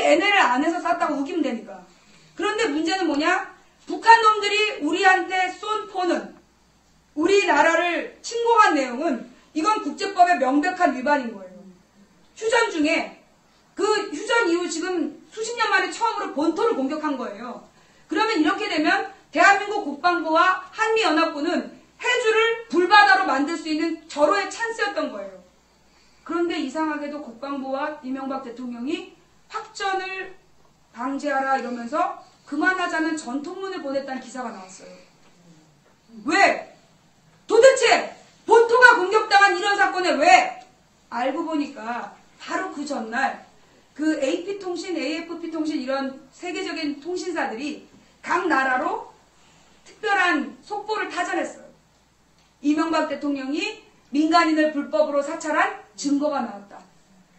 NLL 안에서 쐈다고 우기면 되니까. 그런데 문제는 뭐냐? 북한 놈들이 우리한테 쏜 포는, 우리나라를 침공한 내용은 이건 국제법의 명백한 위반인 거예요. 휴전 중에 그 휴전 이후 지금 수십 년 만에 처음으로 본토를 공격한 거예요. 그러면 이렇게 되면 대한민국 국방부와 한미연합군은 해주를 불바다로 만들 수 있는 절호의 찬스였던 거예요. 그런데 이상하게도 국방부와 이명박 대통령이 확전을 방지하라 이러면서 그만하자는 전통문을 보냈다는 기사가 나왔어요. 왜? 도대체 본토가 공격당한 이런 사건에 왜? 알고 보니까 바로 그 전날 그 AP통신, AFP통신 이런 세계적인 통신사들이 각 나라로 특별한 속보를 타전했어요. 이명박 대통령이 민간인을 불법으로 사찰한 증거가 나왔다.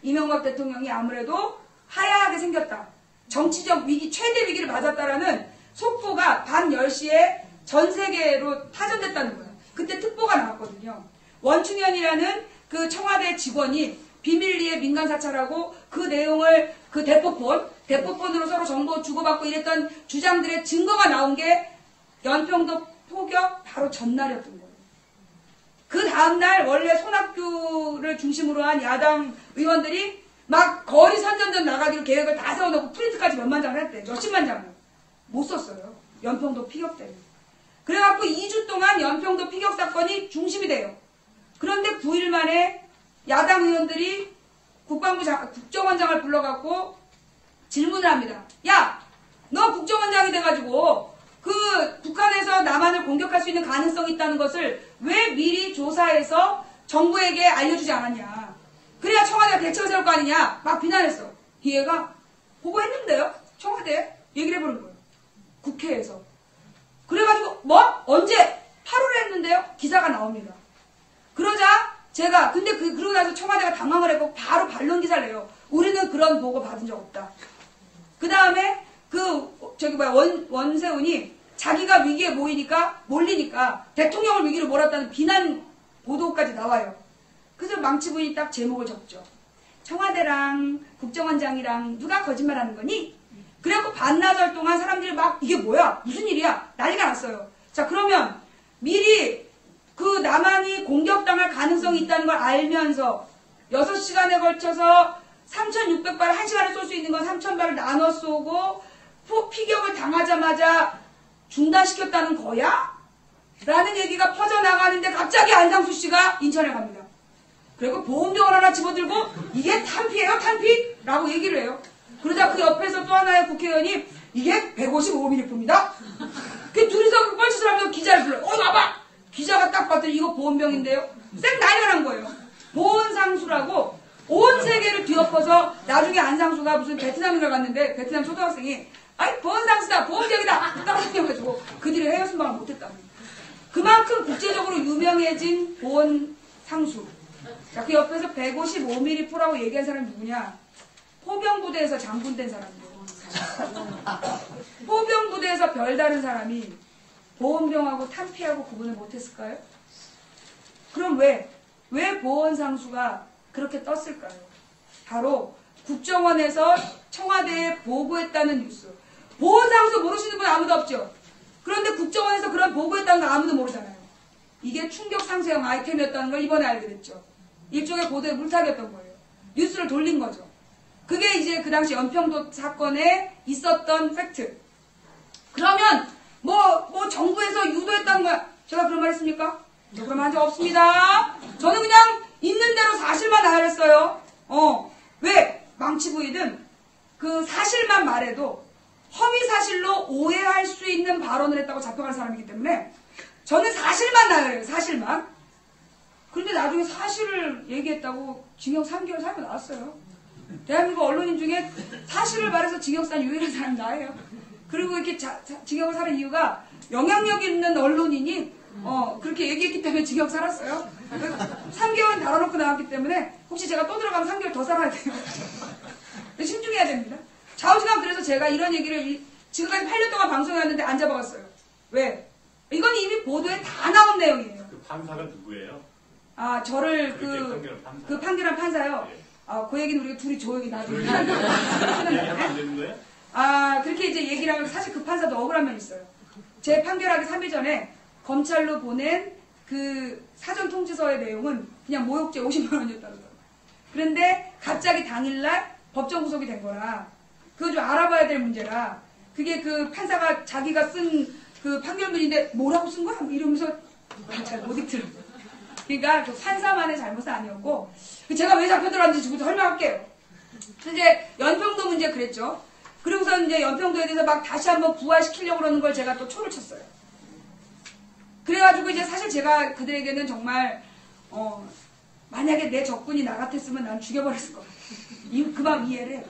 이명박 대통령이 아무래도 하야하게 생겼다. 정치적 위기, 최대 위기를 맞았다라는 속보가 밤 10시에 전 세계로 타전됐다는 거예요. 그때 특보가 나왔거든요. 원충현이라는 그 청와대 직원이 비밀리에 민간 사찰하고 그 내용을 그 대포폰으로 서로 정보 주고받고 이랬던 주장들의 증거가 나온 게 연평도 포격 바로 전날이었던 거예요. 그 다음날 원래 손학규를 중심으로 한 야당 의원들이 막 거리 선전전 나가기로 계획을 다 세워놓고 프린트까지 몇만 장을 했대. 몇십만 장을. 못 썼어요. 연평도 피격 때문에. 그래갖고 2주 동안 연평도 피격 사건이 중심이 돼요. 그런데 9일 만에 야당 의원들이 국정원장을 불러갖고 질문을 합니다. 야! 너 국정원장이 돼가지고 그 북한에서 남한을 공격할 수 있는 가능성이 있다는 것을 왜 미리 조사해서 정부에게 알려주지 않았냐. 그래야 청와대가 대책을 세울 거 아니냐. 막 비난했어. 이 애가 보고했는데요. 청와대에 얘기를 해보는 거예요. 국회에서. 그래가지고 뭐? 언제? 8월에 했는데요. 기사가 나옵니다. 그러자 제가 근데 그러고 나서 청와대가 당황을 했고 바로 반론 기사를 내요. 우리는 그런 보고 받은 적 없다. 그 다음에 원세훈이 자기가 위기에 몰리니까 대통령을 위기로 몰았다는 비난 보도까지 나와요. 그래서 망치부인이 딱 제목을 적죠. 청와대랑 국정원장이랑 누가 거짓말하는 거니? 그래갖고 반나절 동안 사람들이 막 이게 뭐야? 무슨 일이야? 난리가 났어요. 자, 그러면 미리 그 남한이 공격당할 가능성이 있다는 걸 알면서 6시간에 걸쳐서 3,600발 1시간에 쏠 수 있는 건 3,000발을 나눠 쏘고 피격을 당하자마자 중단시켰다는 거야? 라는 얘기가 퍼져나가는데 갑자기 안상수 씨가 인천에 갑니다. 그리고 보험병을 하나 집어들고 이게 탄피예요? 탄피? 라고 얘기를 해요. 그러자 그 옆에서 또 하나의 국회의원이 이게 155mm입니다. 그 둘이서 뻘짓을 하면서 기자를 불러요. 와봐! 기자가 딱 봤더니 이거 보온병인데요. 쌩 난리가 난 거예요. 보온상수라고 온 세계를 뒤엎어서 나중에 안상수가 무슨 베트남인가 갔는데 베트남 초등학생이 아이 보온상수다 보온병이다 딱 생겨가지고 그들이 해외 순방을 못했다고. 그만큼 국제적으로 유명해진 보온상수. 자, 그 옆에서 155mm 포라고 얘기한 사람이 누구냐? 포병부대에서 장군 된 사람이에요. 포병부대에서 별다른 사람이 보온병하고 탄피하고 구분을 못했을까요? 그럼 왜 보온상수가 그렇게 떴을까요? 바로 국정원에서 청와대에 보고했다는 뉴스. 보온상수 모르시는 분 아무도 없죠? 그런데 국정원에서 그런 보고했다는 거 아무도 모르잖아요. 이게 충격 상세형 아이템이었다는 걸 이번에 알게 됐죠. 일종의 보도의 물타기였던 거예요. 뉴스를 돌린 거죠. 그게 이제 그 당시 연평도 사건에 있었던 팩트. 그러면 뭐 정부에서 유도했다는 거야. 제가 그런 말 했습니까? 저 그런 말 한 적 없습니다. 저는 그냥 있는 대로 사실만 나열했어요. 왜? 망치부인은 그 사실만 말해도 허위 사실로 오해할 수 있는 발언을 했다고 잡혀갈 사람이기 때문에 저는 사실만 나열해요. 사실만. 그런데 나중에 사실을 얘기했다고 징역 3개월 살고 나왔어요. 대한민국 언론인 중에 사실을 말해서 징역 산 유일한 사람이 나예요. 그리고 이렇게 징역을 살은 이유가 영향력 있는 언론인이 그렇게 얘기했기 때문에 징역 살았어요. 3개월 달아놓고 나왔기 때문에 혹시 제가 또 들어가면 3개월 더 살아야 돼요. 신중해야 됩니다. 좌우지간 그래서 제가 이런 얘기를 지금까지 8년 동안 방송해왔는데 안 잡아갔어요. 왜? 이건 이미 보도에 다 나온 내용이에요. 그 판사가 누구예요? 아, 저를 판결한 판사요? 네. 그 얘기는 우리가 둘이 조용히 나중에. 얘기랑 사실 그 판사도 억울한 면이 있어요. 제 판결하기 3일 전에 검찰로 보낸 그 사전 통지서의 내용은 그냥 모욕죄 50만 원이었다는 거예요. 그런데 갑자기 당일날 법정 구속이 된 거라 그거 좀 알아봐야 될 문제라 그게 그 판사가 자기가 쓴 그 판결문인데 뭐라고 쓴 거야? 이러면서 잘 못 읽더라고요. 그러니까 그 판사만의 잘못은 아니었고 제가 왜 잡혀 들어왔는지 지금부터 설명할게요. 이제 연평도 문제 그랬죠. 그리고서 이제 연평도에 대해서 막 다시 한번 부활시키려고 그러는 걸 제가 또 초를 쳤어요. 그래가지고 이제 사실 제가 그들에게는 정말 만약에 내 적군이 나 같았으면 난 죽여버렸을 것 같아요. 그만 이해를 해요.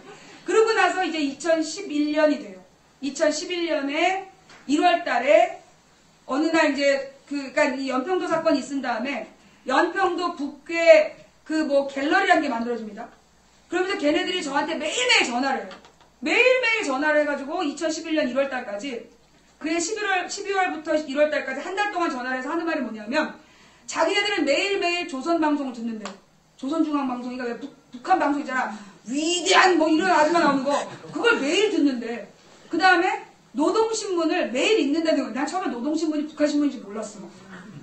그러고 나서 이제 2011년이 돼요. 2011년에 1월 달에 어느 날 이제 그러니까 이 연평도 사건이 있은 다음에 연평도 북괴 그 뭐 갤러리라는 게 만들어집니다. 그러면서 걔네들이 저한테 매일매일 전화를 해요. 매일매일 전화를 해가지고 2011년 1월 달까지 그해 12월부터 1월 달까지 한 달 동안 전화를 해서 하는 말이 뭐냐면 자기네들은 매일매일 조선방송을 듣는데요. 조선중앙방송이가 왜 북한 방송 있잖아. 위대한 뭐 이런 아줌마 나오는 거 그걸 매일 듣는데 그 다음에 노동신문을 매일 읽는다는 거예요. 난 처음에 노동신문이 북한신문인지 몰랐어.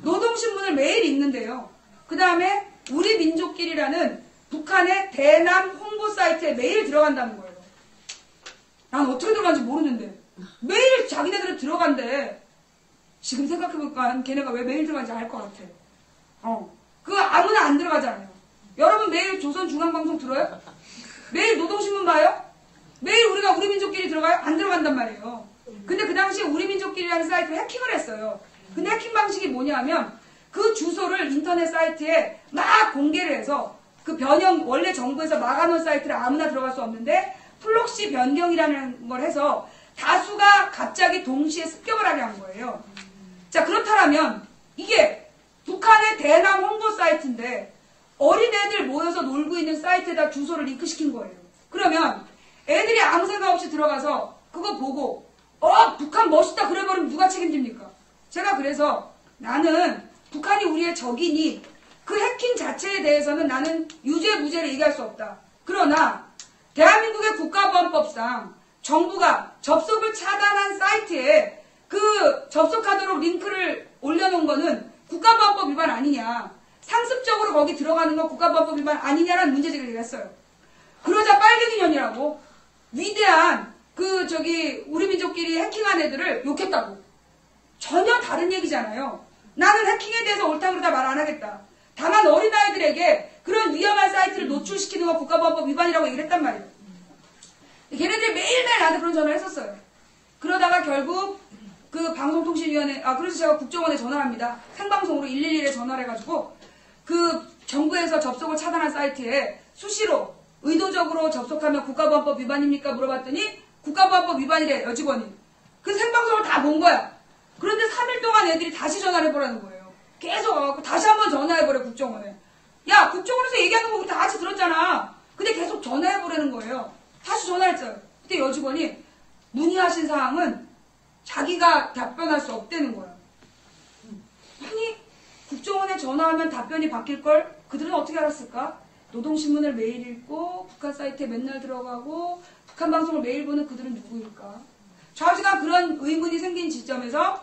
노동신문을 매일 읽는데요. 그 다음에 우리 민족끼리라는 북한의 대남 홍보 사이트에 매일 들어간다는 거예요. 난 어떻게 들어간지 모르는데 매일 자기네들은 들어간대. 지금 생각해보니까 걔네가 왜 매일 들어간지 알 것 같아. 그거 아무나 안 들어가잖아요. 여러분 매일 조선중앙방송 들어요? 매일 노동신문 봐요? 매일 우리 민족끼리 들어가요? 안 들어간단 말이에요. 근데 그 당시에 우리 민족끼리라는 사이트를 해킹을 했어요. 근데 해킹 방식이 뭐냐면 그 주소를 인터넷 사이트에 막 공개를 해서 그 변형 원래 정부에서 막아놓은 사이트를 아무나 들어갈 수 없는데 플록시 변경이라는 걸 해서 다수가 갑자기 동시에 습격을 하게 한 거예요. 자 그렇다면 이게 북한의 대남 홍보 사이트인데 어린애들 모여서 놀고 있는 사이트에다 주소를 링크시킨 거예요. 그러면 애들이 아무 생각 없이 들어가서 그거 보고 북한 멋있다 그래버리면 누가 책임집니까? 제가 그래서 나는 북한이 우리의 적이니 그 해킹 자체에 대해서는 나는 유죄 무죄를 얘기할 수 없다. 그러나 대한민국의 국가보안법상 정부가 접속을 차단한 사이트에 그 접속하도록 링크를 올려놓은 거는 국가보안법 위반 아니냐. 상습적으로 거기 들어가는 건 국가보안법 위반 아니냐라는 문제제기를 했어요. 그러자 빨갱이년이라고 위대한 우리 민족끼리 해킹한 애들을 욕했다고. 전혀 다른 얘기잖아요. 나는 해킹에 대해서 옳다 그러다 말 안 하겠다. 다만 어린아이들에게 그런 위험한 사이트를 노출시키는 건 국가보안법 위반이라고 얘기를 했단 말이에요. 걔네들이 매일매일 나한테 그런 전화를 했었어요. 그러다가 결국 그 방송통신위원회, 그래서 제가 국정원에 전화를 합니다. 생방송으로 111에 전화를 해가지고 그 정부에서 접속을 차단한 사이트에 수시로 의도적으로 접속하면 국가보안법 위반입니까? 물어봤더니 국가보안법 위반이래, 여직원이. 그 생방송을 다 본 거야. 그런데 3일 동안 애들이 다시 전화를 해보라는 거예요. 계속 와갖고 다시 한번 전화해보래, 국정원에. 야, 국정원에서 얘기하는 거 우리 다 같이 들었잖아. 근데 계속 전화해보라는 거예요. 다시 전화했어요. 그때 여직원이 문의하신 사항은 자기가 답변할 수 없다는 거야. 아니, 국정원에 전화하면 답변이 바뀔걸? 그들은 어떻게 알았을까? 노동신문을 매일 읽고 북한 사이트에 맨날 들어가고 북한 방송을 매일 보는 그들은 누구일까? 좌우지간 그런 의문이 생긴 지점에서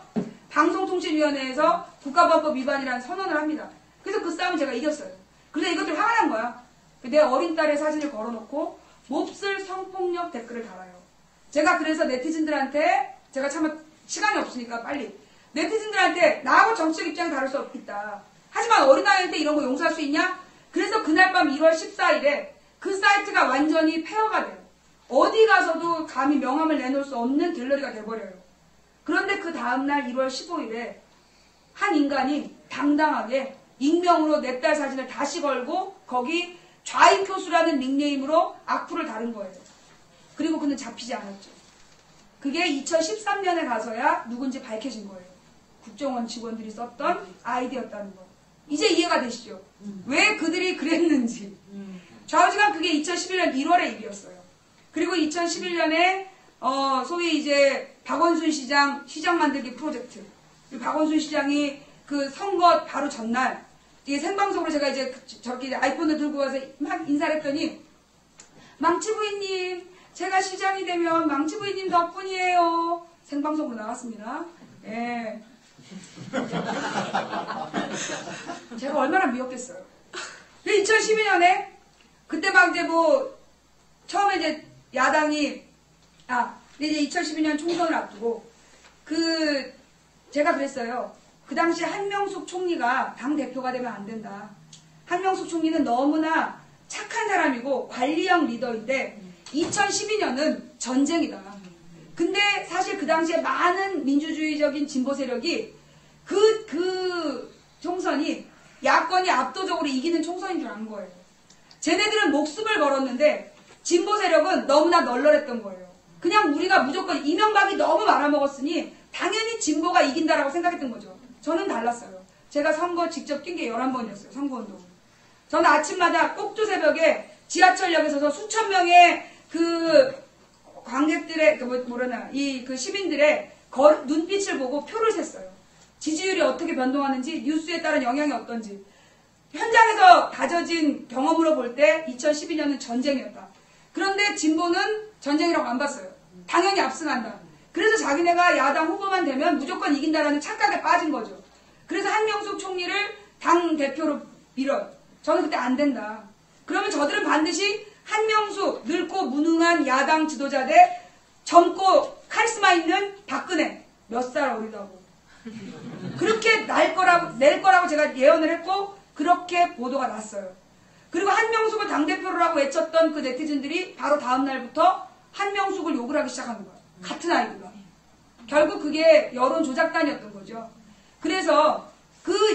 방송통신위원회에서 국가보안법 위반이라는 선언을 합니다. 그래서 그 싸움 제가 이겼어요. 그래서 이것들 화가 난 거야. 내 어린 딸의 사진을 걸어놓고 몹쓸 성폭력 댓글을 달아요. 제가 그래서 네티즌들한테 제가 참 시간이 없으니까 빨리 네티즌들한테 나하고 정치적 입장 다를 수 없겠다. 하지만 어린아이한테 이런 거 용서할 수 있냐? 그래서 그날 밤 1월 14일에 그 사이트가 완전히 폐허가 돼요. 어디 가서도 감히 명함을 내놓을 수 없는 갤러리가 돼버려요. 그런데 그 다음날 1월 15일에 한 인간이 당당하게 익명으로 내 딸 사진을 다시 걸고 거기 좌익교수라는 닉네임으로 악플을 다른 거예요. 그리고 그는 잡히지 않았죠. 그게 2013년에 가서야 누군지 밝혀진 거예요. 국정원 직원들이 썼던 아이디였다는 거. 이제 이해가 되시죠? 왜 그들이 그랬는지. 좌우지간 그게 2011년 1월의 일이었어요. 그리고 2011년에 소위 이제 박원순 시장 만들기 프로젝트. 박원순 시장이 그 선거 바로 전날 이게 생방송으로 제가 이제 저렇게 아이폰을 들고 와서 막 인사를 했더니 망치 부인님 제가 시장이 되면 망치부인님 덕분이에요. 생방송으로 나왔습니다. 예. 제가 얼마나 미웠겠어요. 2012년에 그때 막 이제 뭐 처음에 이제 야당이 이제 2012년 총선을 앞두고 제가 그랬어요. 그 당시 한명숙 총리가 당 대표가 되면 안 된다. 한명숙 총리는 너무나 착한 사람이고 관리형 리더인데 2012년은 전쟁이다. 근데 사실 그 당시에 많은 민주주의적인 진보 세력이 그 총선이 야권이 압도적으로 이기는 총선인 줄 안 거예요. 쟤네들은 목숨을 걸었는데 진보 세력은 너무나 널널했던 거예요. 그냥 우리가 무조건 이명박이 너무 말아먹었으니 당연히 진보가 이긴다라고 생각했던 거죠. 저는 달랐어요. 제가 선거 직접 뛴 게 11번이었어요. 선거운동. 저는 아침마다 꼭두 새벽에 지하철역에 서서 수천 명의 관객들의 시민들의 눈빛을 보고 표를 셌어요. 지지율이 어떻게 변동하는지, 뉴스에 따른 영향이 어떤지. 현장에서 다져진 경험으로 볼 때 2012년은 전쟁이었다. 그런데 진보는 전쟁이라고 안 봤어요. 당연히 압승한다. 그래서 자기네가 야당 후보만 되면 무조건 이긴다라는 착각에 빠진 거죠. 그래서 한명숙 총리를 당 대표로 밀어요. 저는 그때 안 된다. 그러면 저들은 반드시 한명숙, 늙고 무능한 야당 지도자 대 젊고 카리스마 있는 박근혜, 몇 살 어리다고. 그렇게 낼 거라고 제가 예언을 했고, 그렇게 보도가 났어요. 그리고 한명숙을 당대표라고 외쳤던 그 네티즌들이 바로 다음 날부터 한명숙을 욕을 하기 시작하는 거예요. 같은 아이들과. 결국 그게 여론 조작단이었던 거죠. 그래서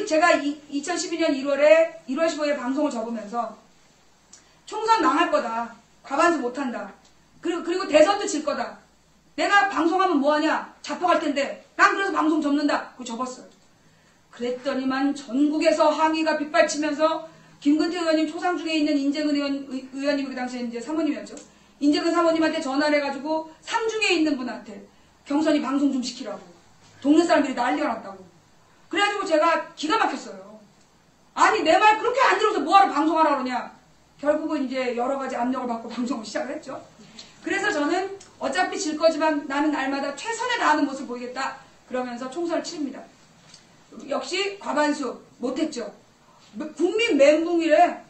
제가 2012년 1월 15일에 방송을 접으면서 총선 망할 거다. 과반수 못한다. 그리고 대선도 질 거다. 내가 방송하면 뭐하냐? 잡혀갈 텐데. 난 그래서 방송 접는다. 그거 접었어요. 그랬더니만 전국에서 항의가 빗발치면서 김근태 의원님 초상 중에 있는 인재근 의원님이 그 당시에 이제 사모님이었죠. 인재근 사모님한테 전화를 해가지고 상중에 있는 분한테 경선이 방송 좀 시키라고. 동네 사람들이 난리가 났다고. 그래가지고 제가 기가 막혔어요. 아니 내 말 그렇게 안 들어서 뭐하러 방송하라 그러냐. 결국은 이제 여러 가지 압력을 받고 방송을 시작을 했죠. 그래서 저는 어차피 질 거지만 나는 날마다 최선을 다하는 모습을 보이겠다. 그러면서 총선을 치릅니다. 역시 과반수 못했죠. 국민 멘붕이래.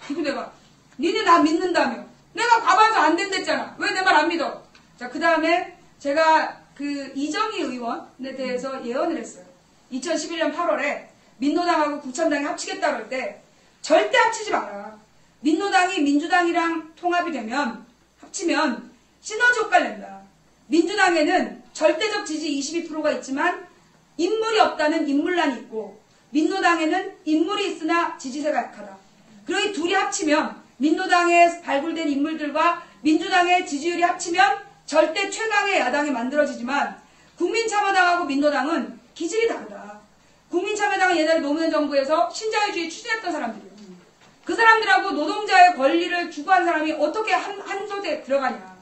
그리고 내가 니네 나 믿는다며. 내가 과반수 안 된댔잖아. 왜 내 말 안 믿어? 자, 그 다음에 제가 이정희 의원에 대해서 예언을 했어요. 2011년 8월에 민노당하고 국천당이 합치겠다 그럴 때 절대 합치지 마라. 민노당이 민주당이랑 통합이 되면 합치면 시너지 효과를 낸다. 민주당에는 절대적 지지 22%가 있지만 인물이 없다는 인물난이 있고 민노당에는 인물이 있으나 지지세가 약하다. 그러니 둘이 합치면 민노당에 발굴된 인물들과 민주당의 지지율이 합치면 절대 최강의 야당이 만들어지지만 국민참여당하고 민노당은 기질이 다르다. 국민참여당은 옛날에 노무현 정부에서 신자유주의 추진했던 사람들이에요. 그 사람들하고 노동자의 권리를 추구한 사람이 어떻게 한 소대에 들어가냐.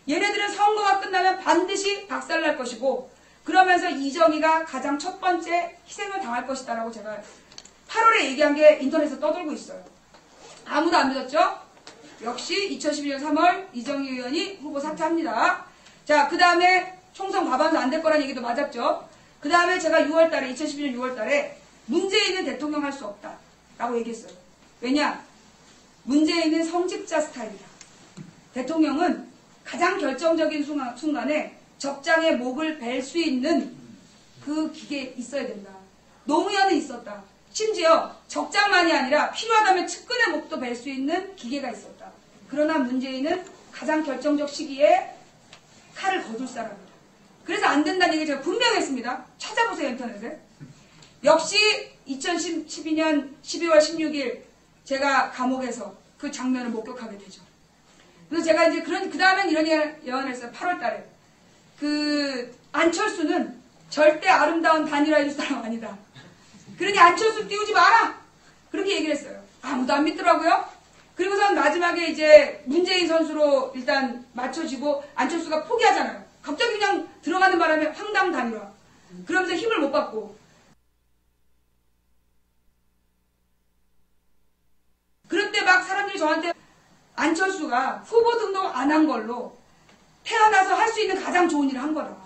얘네들은 선거가 끝나면 반드시 박살날 것이고 그러면서 이정희가 가장 첫 번째 희생을 당할 것이다라고 제가 8월에 얘기한 게 인터넷에 떠돌고 있어요. 아무도 안 믿었죠? 역시 2012년 3월 이정희 의원이 후보 사퇴합니다. 자, 그 다음에 총선 과반수 안 될 거라는 얘기도 맞았죠? 그 다음에 제가 6월달에 2012년 6월달에 문재인은 대통령 할 수 없다 라고 얘기했어요. 왜냐? 문재인은 성직자 스타일이다. 대통령은 가장 결정적인 순간에 적장의 목을 벨 수 있는 그 기계 있어야 된다. 노무현은 있었다. 심지어 적장만이 아니라 필요하다면 측근의 목도 벨 수 있는 기계가 있었다. 그러나 문재인은 가장 결정적 시기에 칼을 거둘 사람이다. 그래서 안 된다는 얘기 제가 분명히 했습니다. 찾아보세요 인터넷에. 역시 2012년 12월 16일 제가 감옥에서 그 장면을 목격하게 되죠. 그래서 제가 이제 그 다음엔 이런 예언을 했어요. 8월 달에. 안철수는 절대 아름다운 단일화해줄 사람 아니다. 그러니 안철수 띄우지 마라! 그렇게 얘기를 했어요. 아무도 안 믿더라고요. 그리고선 마지막에 이제 문재인 선수로 일단 맞춰지고 안철수가 포기하잖아요. 갑자기 그냥 들어가는 바람에 황당 단일화. 그러면서 힘을 못 받고. 그럴 때 막 사람들이 저한테 안철수가 후보 등록 안 한 걸로 태어나서 할 수 있는 가장 좋은 일을 한 거다.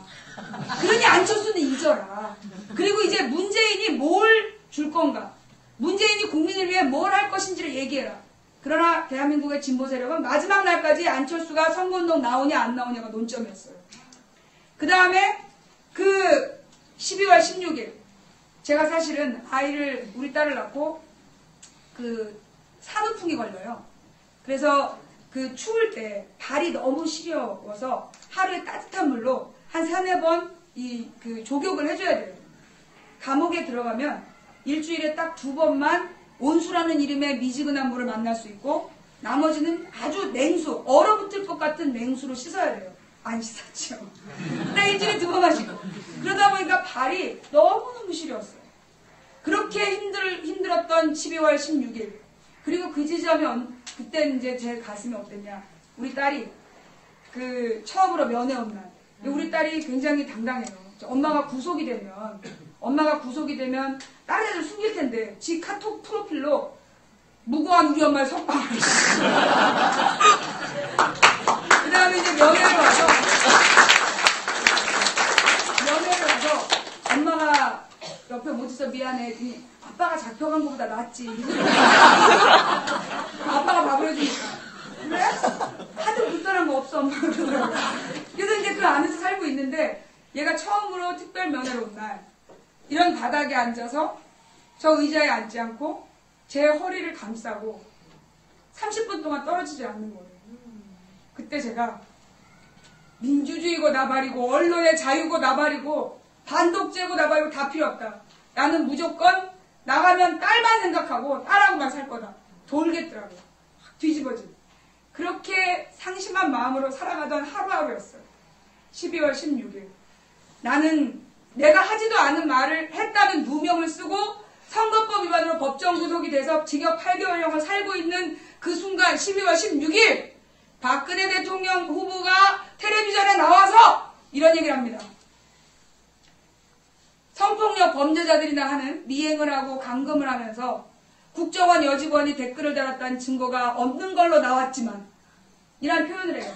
그러니 안철수는 잊어라. 그리고 이제 문재인이 뭘 줄 건가? 문재인이 국민을 위해 뭘 할 것인지를 얘기해라. 그러나 대한민국의 진보 세력은 마지막 날까지 안철수가 선거운동 나오냐 안 나오냐가 논점이었어요. 그 다음에 그 12월 16일 제가 사실은 우리 딸을 낳고 그 산후풍이 걸려요. 그래서 그 추울 때 발이 너무 시려워서 하루에 따뜻한 물로 한 3-4번 그 조격을 해줘야 돼요. 감옥에 들어가면 일주일에 딱 2번만 온수라는 이름의 미지근한 물을 만날 수 있고 나머지는 아주 냉수, 얼어붙을 것 같은 냉수로 씻어야 돼요. 안 씻었죠. 나 일주일에 2번 마시고. 그러다 보니까 발이 너무너무 시려웠어요. 그렇게 힘들었던 12월 16일. 그리고 그 지점에 그때 이제 제 가슴이 어땠냐. 우리 딸이 처음으로 면회 온 날. 우리 딸이 굉장히 당당해요. 엄마가 구속이 되면 다른 애들 숨길 텐데 지 카톡 프로필로 무고한 우리 엄마를 석방을 그 다음에 이제 면회를 와서 엄마가 옆에 못 있어 미안해 했더니 아빠가 잡혀간 것보다 낫지. 아빠가 밥을 해주니까 그래? 하도 불편한 거 없어 엄마 그러더라고요. 그래서 이제 그 안에서 살고 있는데 얘가 처음으로 특별 면회를 온 날 이런 바닥에 앉아서 저 의자에 앉지 않고 제 허리를 감싸고 30분 동안 떨어지지 않는 거예요. 그때 제가 민주주의고 나발이고 언론의 자유고 나발이고 반독재고 나발이고 다 필요 없다. 나는 무조건 나가면 딸만 생각하고 딸하고만 살 거다. 돌겠더라고요. 확 뒤집어진. 그렇게 상심한 마음으로 살아가던 하루하루였어요. 12월 16일. 나는 내가 하지도 않은 말을 했다는 누명을 쓰고 선거법 위반으로 법정 구속이 돼서 징역 8개월형을 살고 있는 그 순간 12월 16일 박근혜 대통령 후보가 텔레비전에 나와서 이런 얘기를 합니다. 성폭력 범죄자들이나 하는 미행을 하고 감금을 하면서 국정원 여직원이 댓글을 달았다는 증거가 없는 걸로 나왔지만 이란 표현을 해요.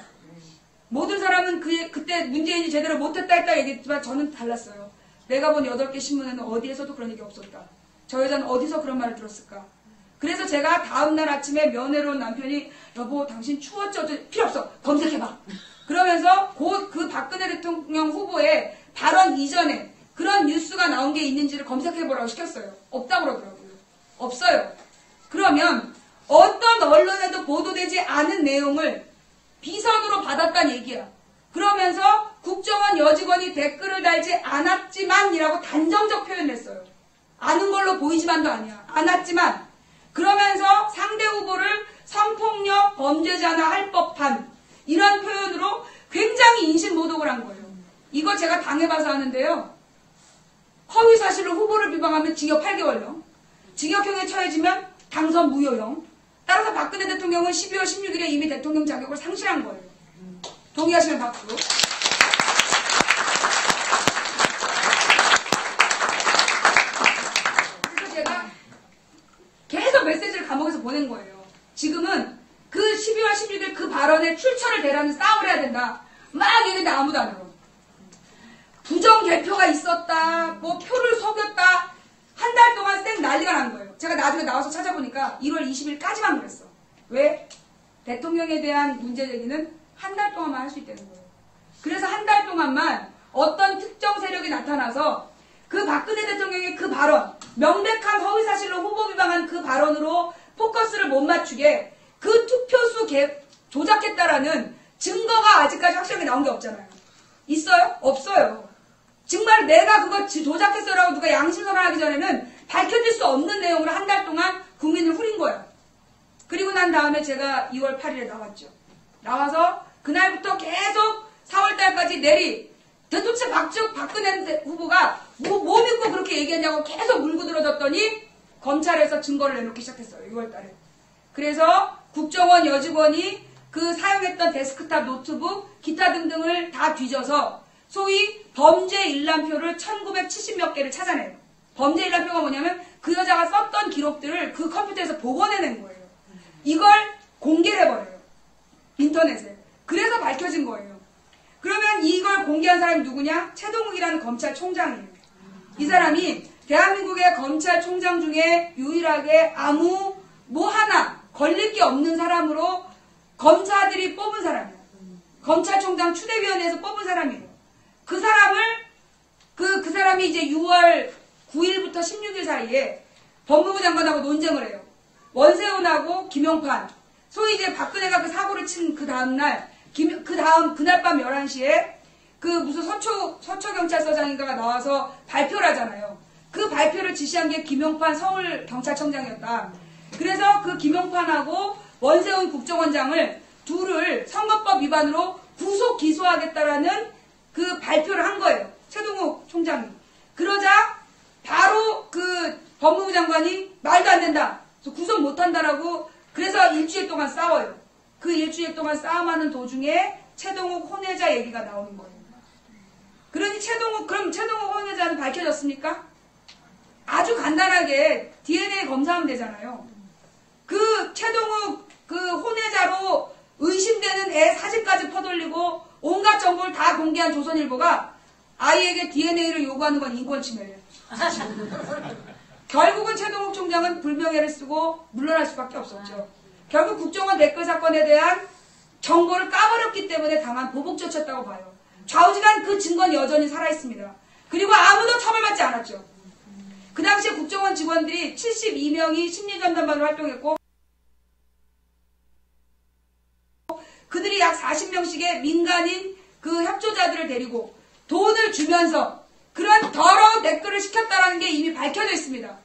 모든 사람은 그때 문재인이 제대로 못했다 했다 얘기했지만 저는 달랐어요. 내가 본 8개 신문에는 어디에서도 그런 얘기 없었다. 저 여자는 어디서 그런 말을 들었을까? 그래서 제가 다음날 아침에 면회로 온 남편이 여보 당신 추웠죠? 필요 없어. 검색해봐. 그러면서 그 박근혜 대통령 후보의 발언 이전에 그런 뉴스가 나온 게 있는지를 검색해보라고 시켰어요. 없다고 그러더라고요. 없어요. 그러면 어떤 언론에도 보도되지 않은 내용을 비선으로 받았다는 얘기야. 그러면서 국정원 여직원이 댓글을 달지 않았지만이라고 단정적 표현을 했어요. 아는 걸로 보이지만도 아니야. 않았지만. 그러면서 상대 후보를 성폭력 범죄자나 할 법한 이런 표현으로 굉장히 인신모독을 한 거예요. 이거 제가 당해봐서 하는데요. 허위사실로 후보를 비방하면 징역 8개월형. 징역형에 처해지면 당선 무효형. 따라서 박근혜 대통령은 12월 16일에 이미 대통령 자격을 상실한 거예요. 동의하시면 박수. 그래서 제가 계속 메시지를 감옥에서 보낸 거예요. 지금은 그 12월 16일 그 발언에 출처를 대라는 싸움을 해야 된다. 막 얘기했는데 아무도 안 들어. 부정 개표가 있었다. 뭐 표를 속였다. 한 달 동안 쌩 난리가 난 거예요. 제가 나중에 나와서 찾아보니까 1월 20일까지만 그랬어. 왜? 대통령에 대한 문제 제기는 한 달 동안만 할 수 있다는 거예요. 그래서 한 달 동안만 어떤 특정 세력이 나타나서 그 박근혜 대통령의 그 발언, 명백한 허위사실로 후보 비방한 그 발언으로 포커스를 못 맞추게 그 투표수 조작했다라는 증거가 아직까지 확실하게 나온 게 없잖아요. 있어요? 없어요. 정말 내가 그거 조작했어라고 누가 양심선언하기 전에는 밝혀질 수 없는 내용으로 한 달 동안 국민을 후린 거야. 그리고 난 다음에 제가 2월 8일에 나왔죠. 나와서 그날부터 계속 4월달까지 도대체 박근혜 후보가 뭐 믿고 그렇게 얘기했냐고 계속 물고 들어줬더니 검찰에서 증거를 내놓기 시작했어요. 6월달에. 그래서 국정원 여직원이 그 사용했던 데스크탑 노트북 기타 등등을 다 뒤져서 소위 범죄 일람표를 1970몇 개를 찾아내요. 범죄 일람표가 뭐냐면 그 여자가 썼던 기록들을 그 컴퓨터에서 복원해낸 거예요. 이걸 공개를 해버려요. 인터넷에. 그래서 밝혀진 거예요. 그러면 이걸 공개한 사람이 누구냐? 최동욱이라는 검찰총장이에요. 이 사람이 대한민국의 검찰총장 중에 유일하게 아무 뭐 하나 걸릴 게 없는 사람으로 검사들이 뽑은 사람이에요. 검찰총장 추대위원회에서 뽑은 사람이에요. 그 사람을 그 사람이 이제 6월 9일부터 16일 사이에 법무부 장관하고 논쟁을 해요. 원세훈하고 김용판, 소위 이제 박근혜가 그 사고를 친 그 다음날, 그날 밤 11시에 그 무슨 서초경찰서장인가가 나와서 발표를 하잖아요. 그 발표를 지시한 게 김용판 서울경찰청장이었다. 그래서 그 김용판하고 원세훈 국정원장을 둘을 선거법 위반으로 구속 기소하겠다라는 그 발표를 한 거예요. 최동욱 총장이. 그러자 바로 그 법무부 장관이 말도 안 된다. 구속 못한다라고 그래서 일주일 동안 싸워요. 그 일주일 동안 싸움하는 도중에 최동욱 혼외자 얘기가 나오는 거예요. 그러니 그럼 최동욱 혼외자는 밝혀졌습니까? 아주 간단하게 DNA 검사하면 되잖아요. 그 최동욱 그 혼외자로 의심되는 애 사진까지 퍼돌리고 온갖 정보를 다 공개한 조선일보가 아이에게 DNA를 요구하는 건 인권 침해예요. 결국은 최동욱 총장은 불명예를 쓰고 물러날 수밖에 없었죠. 결국 국정원 댓글 사건에 대한 정보를 까버렸기 때문에 당한 보복 조치였다고 봐요. 좌우지간 그 증거는 여전히 살아있습니다. 그리고 아무도 처벌받지 않았죠. 그 당시에 국정원 직원들이 72명이 심리전담반으로 활동했고 그들이 약 40명씩의 민간인 그 협조자들을 데리고 돈을 주면서 그런 더러운 댓글을 시켰다는 게 이미 밝혀져 있습니다.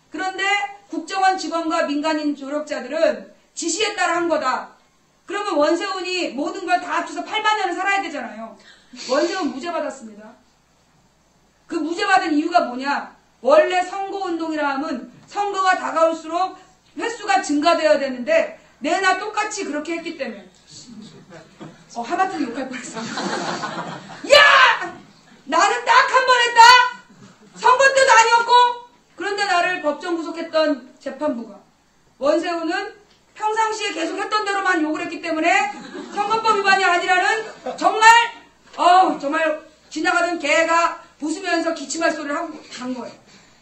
그런데 국정원 직원과 민간인 조력자들은 지시에 따라 한 거다. 그러면 원세훈이 모든 걸 다 합쳐서 8만 년을 살아야 되잖아요. 원세훈 무죄 받았습니다. 그 무죄 받은 이유가 뭐냐? 원래 선거운동이라 하면 선거가 다가올수록 횟수가 증가되어야 되는데 내나 똑같이 그렇게 했기 때문에 하마터면 욕할 뻔했어. 야! 나는 딱 한 번 했다! 선거 때도 아니었고 그런데 나를 법정 구속했던 재판부가 원세훈은 평상시에 계속 했던 대로만 욕을 했기 때문에 선거법 위반이 아니라는 정말 지나가던 개가 부수면서 기침할 소리를 하고 간 거예요.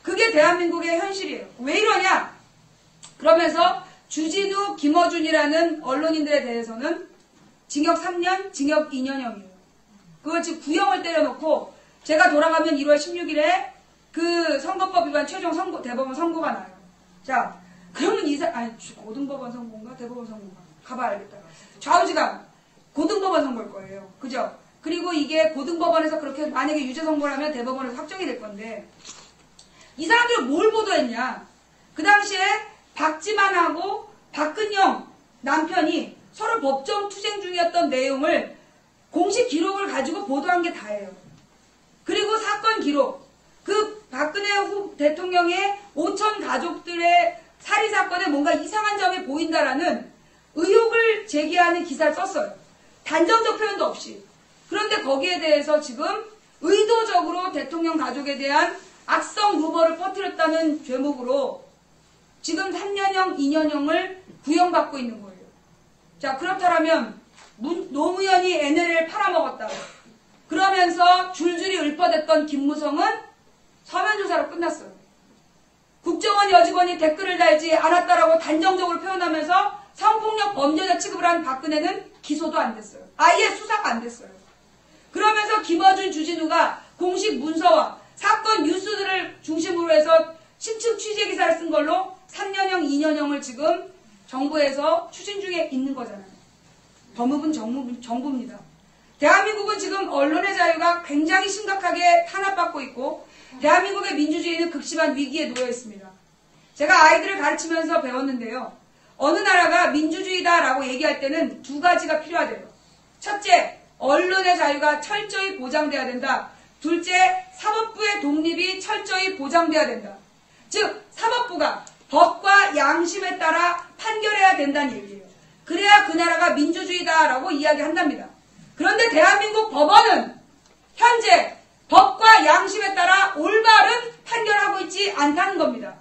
그게 대한민국의 현실이에요. 왜 이러냐? 그러면서 주진우, 김어준이라는 언론인들에 대해서는 징역 3년, 징역 2년형이에요. 그걸 지금 구형을 때려놓고 제가 돌아가면 1월 16일에 그 선거법 위반 최종 대법원 선고가 나요. 자, 그러면 고등법원 선고인가? 대법원 선고인가? 가봐야 알겠다. 좌우지간 고등법원 선고일 거예요. 그죠? 그리고 이게 고등법원에서 그렇게 만약에 유죄 선고를 하면 대법원에서 확정이 될 건데 이 사람들은 뭘 보도했냐? 그 당시에 박지만하고 박근영 남편이 서로 법정 투쟁 중이었던 내용을 공식 기록을 가지고 보도한 게 다예요. 그리고 사건 기록, 그 박근혜 대통령의 5천 가족들의 살인 사건에 뭔가 이상한 점이 보인다라는 의혹을 제기하는 기사를 썼어요. 단정적 표현도 없이. 그런데 거기에 대해서 지금 의도적으로 대통령 가족에 대한 악성 루머를 퍼뜨렸다는 죄목으로 지금 3년형, 2년형을 구형받고 있는 거예요. 자, 그렇다면 노무현이 NLL을 팔아먹었다. 그러면서 줄줄이 읊어댔던 김무성은 서면조사로 끝났어요. 국정원 여직원이 댓글을 달지 않았다라고 단정적으로 표현하면서 성폭력 범죄자 취급을 한 박근혜는 기소도 안 됐어요. 아예 수사가 안 됐어요. 그러면서 김어준, 주진우가 공식 문서와 사건 뉴스들을 중심으로 해서 심층 취재기사를 쓴 걸로 3년형, 2년형을 지금 정부에서 추진 중에 있는 거잖아요. 법무부는 정부입니다. 대한민국은 지금 언론의 자유가 굉장히 심각하게 탄압받고 있고 대한민국의 민주주의는 극심한 위기에 놓여 있습니다. 제가 아이들을 가르치면서 배웠는데요. 어느 나라가 민주주의다라고 얘기할 때는 두 가지가 필요하대요. 첫째, 언론의 자유가 철저히 보장돼야 된다. 둘째, 사법부의 독립이 철저히 보장돼야 된다. 즉, 사법부가 법과 양심에 따라 판결해야 된다는 얘기예요. 그래야 그 나라가 민주주의다라고 이야기한답니다. 그런데 대한민국 법원은 현재 법과 양심에 따라 올바른 판결하고 있지 않다는 겁니다.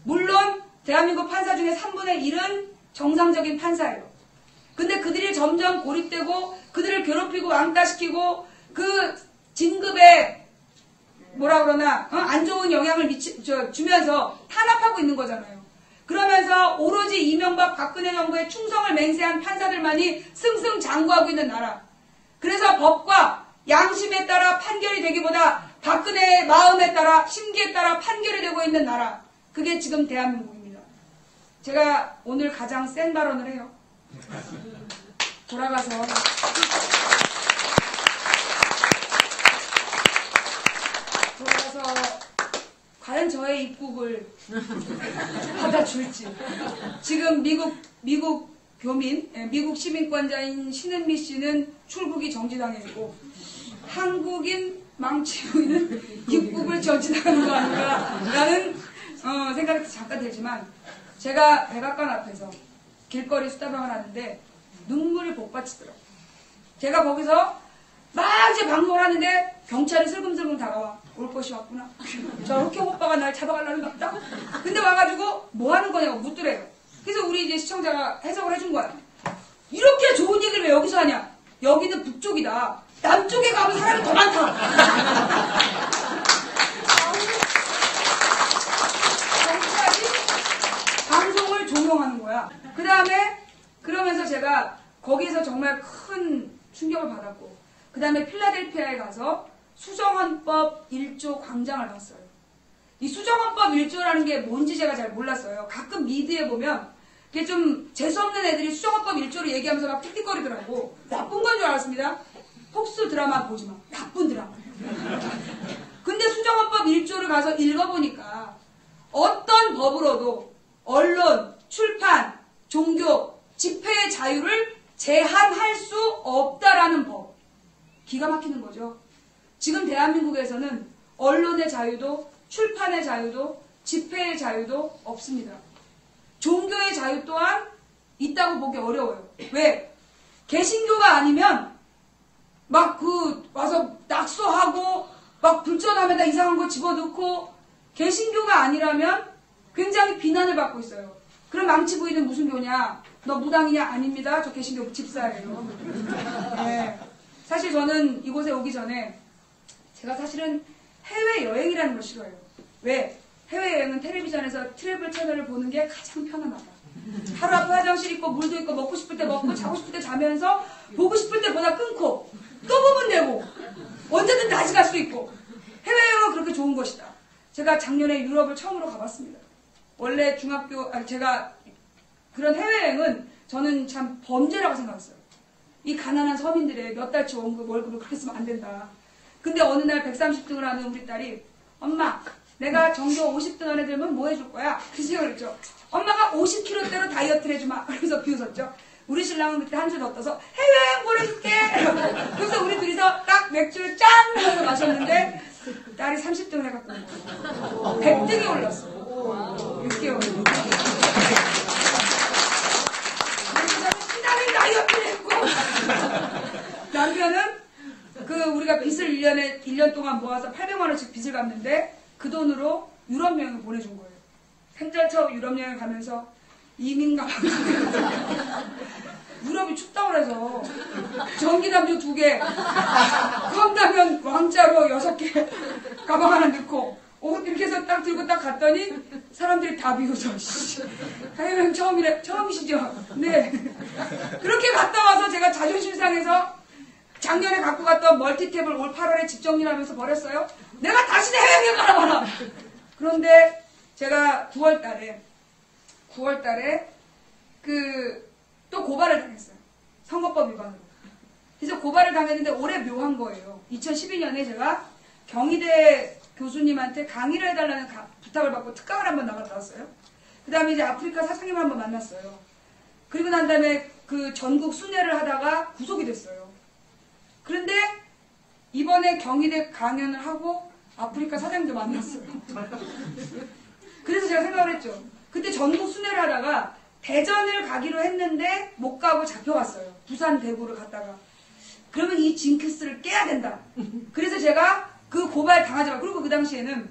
물론 대한민국 판사 중에 3분의 1은 정상적인 판사예요. 근데 그들이 점점 고립되고 그들을 괴롭히고 왕따시키고 그 진급에 뭐라 그러나 안 좋은 영향을 주면서 탄압하고 있는 거잖아요. 그러면서 오로지 이명박 박근혜 정부의 충성을 맹세한 판사들만이 승승장구하고 있는 나라. 그래서 법과 양심에 따라 판결이 되기보다 박근혜의 마음에 따라 심기에 따라 판결이 되고 있는 나라. 그게 지금 대한민국입니다. 제가 오늘 가장 센 발언을 해요. 돌아가서 과연 저의 입국을 받아줄지. 지금 미국 교민, 미국 시민권자인 신은미 씨는 출국이 정지당해 있고 한국인 망치부인은 입국을 정지당하는 거 아닌가라는 생각이 잠깐 들지만 제가 백악관 앞에서 길거리 수다방을 하는데 눈물이 복받치더라고요. 제가 거기서 막 이제 방송을 하는데 경찰이 슬금슬금 다가와. 올 것이 왔구나. 저 흑형 오빠가 날 잡아가려는 것 같다. 근데 와가지고 뭐 하는 거냐고 묻더래요. 그래서 우리 이제 시청자가 해석을 해준 거야. 이렇게 좋은 얘기를 왜 여기서 하냐? 여기는 북쪽이다. 남쪽에 가면 사람이 더 많다. 경찰이 방송을 종용하는 거야. 그 다음에 그러면서 제가 거기에서 정말 큰 충격을 받았고 그 다음에 필라델피아에 가서 수정헌법 1조 광장을 봤어요. 이 수정헌법 1조라는 게 뭔지 제가 잘 몰랐어요. 가끔 미드에 보면 이게 좀 재수없는 애들이 수정헌법 1조를 얘기하면서 막 틱틱거리더라고. 나쁜 건 줄 알았습니다. 폭스 드라마 보지 마. 나쁜 드라마. 근데 수정헌법 1조를 가서 읽어보니까 어떤 법으로도 언론, 출판, 종교, 집회의 자유를 제한할 수 없다라는 법. 기가 막히는 거죠. 지금 대한민국에서는 언론의 자유도 출판의 자유도 집회의 자유도 없습니다. 종교의 자유 또한 있다고 보기 어려워요. 왜? 개신교가 아니면 막 와서 낙서하고 막 불전함에다 이상한 거 집어넣고 개신교가 아니라면 굉장히 비난을 받고 있어요. 그럼 망치부인은 무슨 교냐? 너 무당이냐? 아닙니다. 저 개신교 집사예요. 네. 사실 저는 이곳에 오기 전에 제가 사실은 해외여행이라는 걸 싫어해요. 왜? 해외여행은 텔레비전에서 트래블 채널을 보는 게 가장 편안하다. 하루 앞에 화장실 있고 물도 있고 먹고 싶을 때 먹고 자고 싶을 때 자면서 보고 싶을 때 보다 끊고 또 보면 되고 언제든 다시 갈 수 있고 해외여행은 그렇게 좋은 것이다. 제가 작년에 유럽을 처음으로 가봤습니다. 원래 제가 그런 해외여행은 저는 참 범죄라고 생각했어요. 이 가난한 서민들의 몇 달치 월급을 그렇게 쓰면 안 된다. 근데 어느 날 130등을 하는 우리 딸이 엄마 내가 전교 50등 안에 들면 뭐 해줄 거야? 그래서 그랬죠. 엄마가 50kg대로 다이어트를 해주마. 그래서 비웃었죠. 우리 신랑은 그때 한 줄 더 떠서 해외여행 보내줄게. 그래서 우리 둘이서 딱 맥주를 짠 하면서 마셨는데 딸이 30등을 해갔거든요. 100등이 올랐어. 6개월. 신나는 다이어트를 했고 남편은 우리가 빚을 1년 동안 모아서 800만 원씩 빚을 갚는데 그 돈으로 유럽 여행을 보내준 거예요. 생전 처음 유럽 여행 가면서 이민 가방 유럽이 춥다고 그래서 전기담요 2개 컵라면 왕자로 6개 가방 하나 넣고 이렇게 해서 딱 들고 딱 갔더니 사람들이 다 비웃어. 해외여행 처음이시죠? 네. 그렇게 갔다 와서 제가 자존심 상해서 작년에 갖고 갔던 멀티탭을 올 8월에 집 정리를 하면서 버렸어요. 내가 다시 해외여행 가라. 그런데 제가 9월 달에 또 고발을 당했어요. 선거법 위반으로. 그래서 고발을 당했는데 올해 묘한 거예요. 2012년에 제가 경희대 교수님한테 강의를 해달라는 부탁을 받고 특강을 한번 나갔다 왔어요. 그 다음에 이제 아프리카 사장님을 한번 만났어요. 그리고 난 다음에 그 전국 순회를 하다가 구속이 됐어요. 그런데 이번에 경희대 강연을 하고 아프리카 사장님도 만났어요. 그래서 제가 생각을 했죠. 그때 전국 순회를 하다가 대전을 가기로 했는데 못 가고 잡혀갔어요. 부산 대구를 갔다가. 그러면 이 징크스를 깨야 된다. 그래서 제가 그 고발 당하지 마. 그리고 그 당시에는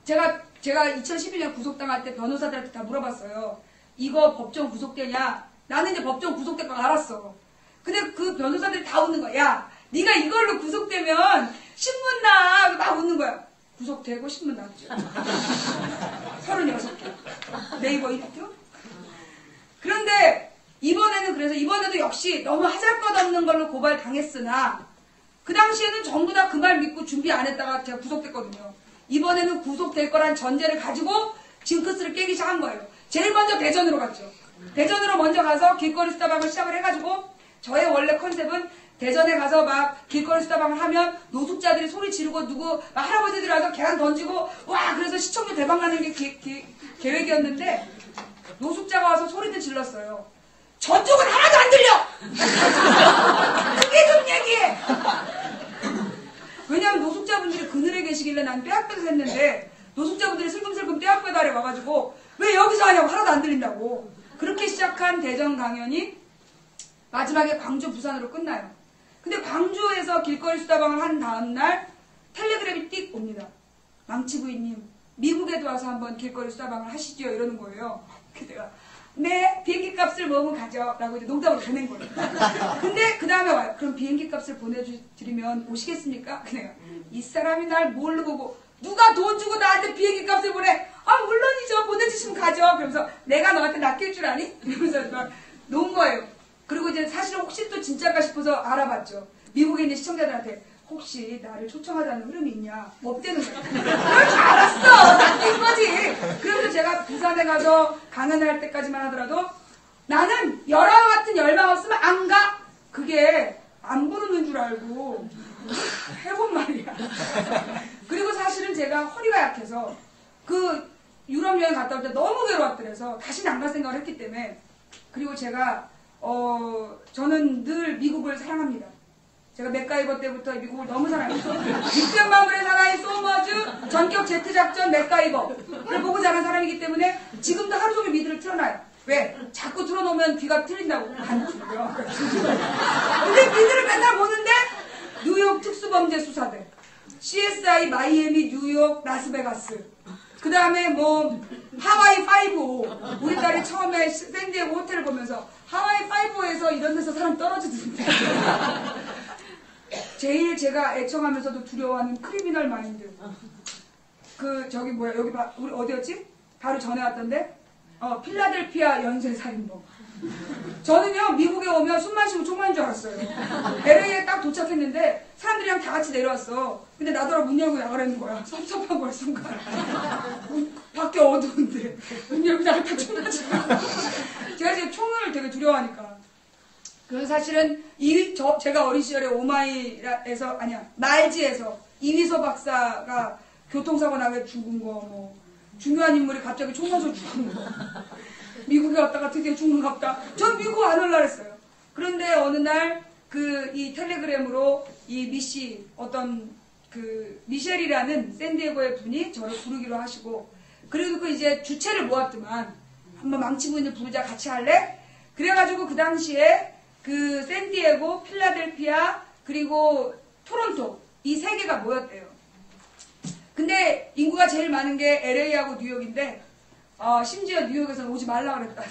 제가 2011년 구속당할 때 변호사들한테 다 물어봤어요. 이거 법정 구속되냐? 나는 이제 법정 구속될 거 알았어. 근데 그 변호사들이 다 웃는 거야. 야, 네가 이걸로 구속되면 신문 나. 막 웃는 거야. 구속되고 신문 났죠. 36개. 네이버 1등. 그런데 이번에도 역시 너무 하잘것없는 걸로 고발 당했으나 그 당시에는 전부 다 그 말 믿고 준비 안 했다가 제가 구속됐거든요. 이번에는 구속될 거란 전제를 가지고 징크스를 깨기 시작한 거예요. 제일 먼저 대전으로 갔죠. 대전으로 먼저 가서 길거리 수다방을 시작을 해가지고 저의 원래 컨셉은 대전에 가서 막 길거리 수다방을 하면 노숙자들이 소리 지르고 누구 막 할아버지들이 와서 계란 던지고 와 그래서 시청률 대박 나는 게 계획이었는데 노숙자가 와서 소리를 질렀어요. 저쪽은 하나도 안 들려! 크게 좀 얘기해! 왜냐면 노숙자분들이 그늘에 계시길래 난 떼학볕에서 했는데 노숙자분들이 슬금슬금 떼학볕 아래 와가지고 왜 여기서 하냐고 하나도 안 들린다고. 그렇게 시작한 대전 강연이 마지막에 광주, 부산으로 끝나요. 근데 광주에서 길거리 수다방을 한 다음날 텔레그램이 띡 옵니다. 망치 부인님, 미국에도 와서 한번 길거리 수다방을 하시죠. 이러는 거예요. 그때가 네, 비행기 값을 모으면 가죠. 라고 이제 농담으로 보낸 거예요. 근데 그 다음에 와요. 그럼 비행기 값을 보내드리면 오시겠습니까? 그래요. 이 사람이 날 뭘로 보고 누가 돈 주고 나한테 비행기 값을 보내? 아, 물론이죠. 보내주시면 가죠. 그러면서 내가 너한테 낚일 줄 아니? 이러면서 막 놓은 거예요. 그리고 이제 사실은 혹시 또 진짜가 싶어서 알아봤죠. 미국에 있는 시청자들한테 혹시 나를 초청하자는 흐름이 있냐? 없대는 거야. 그럴 줄 알았어. 낚인 거지. 그래서 제가 부산에 가서 강연을 할 때까지만 하더라도 나는 열화와 같은 열망 없으면 안 가. 그게 안 부르는 줄 알고 해본 말이야. 그리고 사실은 제가 허리가 약해서 그 유럽 여행 갔다 올 때 너무 괴로웠더래서 다시는 안 갈 생각을 했기 때문에 그리고 제가 저는 늘 미국을 사랑합니다. 제가 맥가이버 때부터 미국을 너무 사랑했어요. 600만 불의 사나이 소머즈 전격 제트작전 맥가이버를 보고 자란 사람이기 때문에 지금도 하루 종일 미드를 틀어놔요. 왜? 자꾸 틀어놓으면 귀가 틀린다고 반죽이요. 근데 미드를 맨날 보는데 뉴욕 특수범죄수사대, CSI 마이애미, 뉴욕, 라스베가스, 그 다음에 뭐 하와이 5, 우리 딸이 처음에 샌디에고 호텔을 보면서 하와이 5에서 이런 데서 사람 떨어지던데. 제일 제가 애청하면서도 두려워하는 크리미널 마인드. 그 저기 뭐야 여기 우리 어디였지? 바로 전에 왔던데. 필라델피아 연쇄살인범. 저는요 미국에 오면 숨 마시고 총 맞는 줄 알았어요. LA에 딱 도착했는데 사람들이랑 다 같이 내려왔어. 근데 나더러 문 열고 나가라는 거야. 섭섭한 거야 순간. 밖에 어두운데 문 열고 나갔다 총 맞아. 제가 지금 총을 되게 두려워하니까. 그래서 사실은 제가 어린 시절에 오마이에서 말지에서 이휘소 박사가 교통사고 나게 죽은 거, 뭐 중요한 인물이 갑자기 총 맞아 죽은 거, 미국에 왔다가 드디어 죽는갑다. 전 미국 안 올라 그랬어요. 그런데 어느 날 이 텔레그램으로 이 미씨 미셸이라는 샌디에고의 분이 저를 부르기로 하시고 그리고 이제 주체를 모았더만 한번 망치부인을 부르자 같이 할래? 그래가지고 그 당시에 그 샌디에고, 필라델피아, 그리고 토론토 이 세 개가 모였대요. 근데 인구가 제일 많은 게 LA하고 뉴욕인데 심지어 뉴욕에서는 오지 말라 그랬다.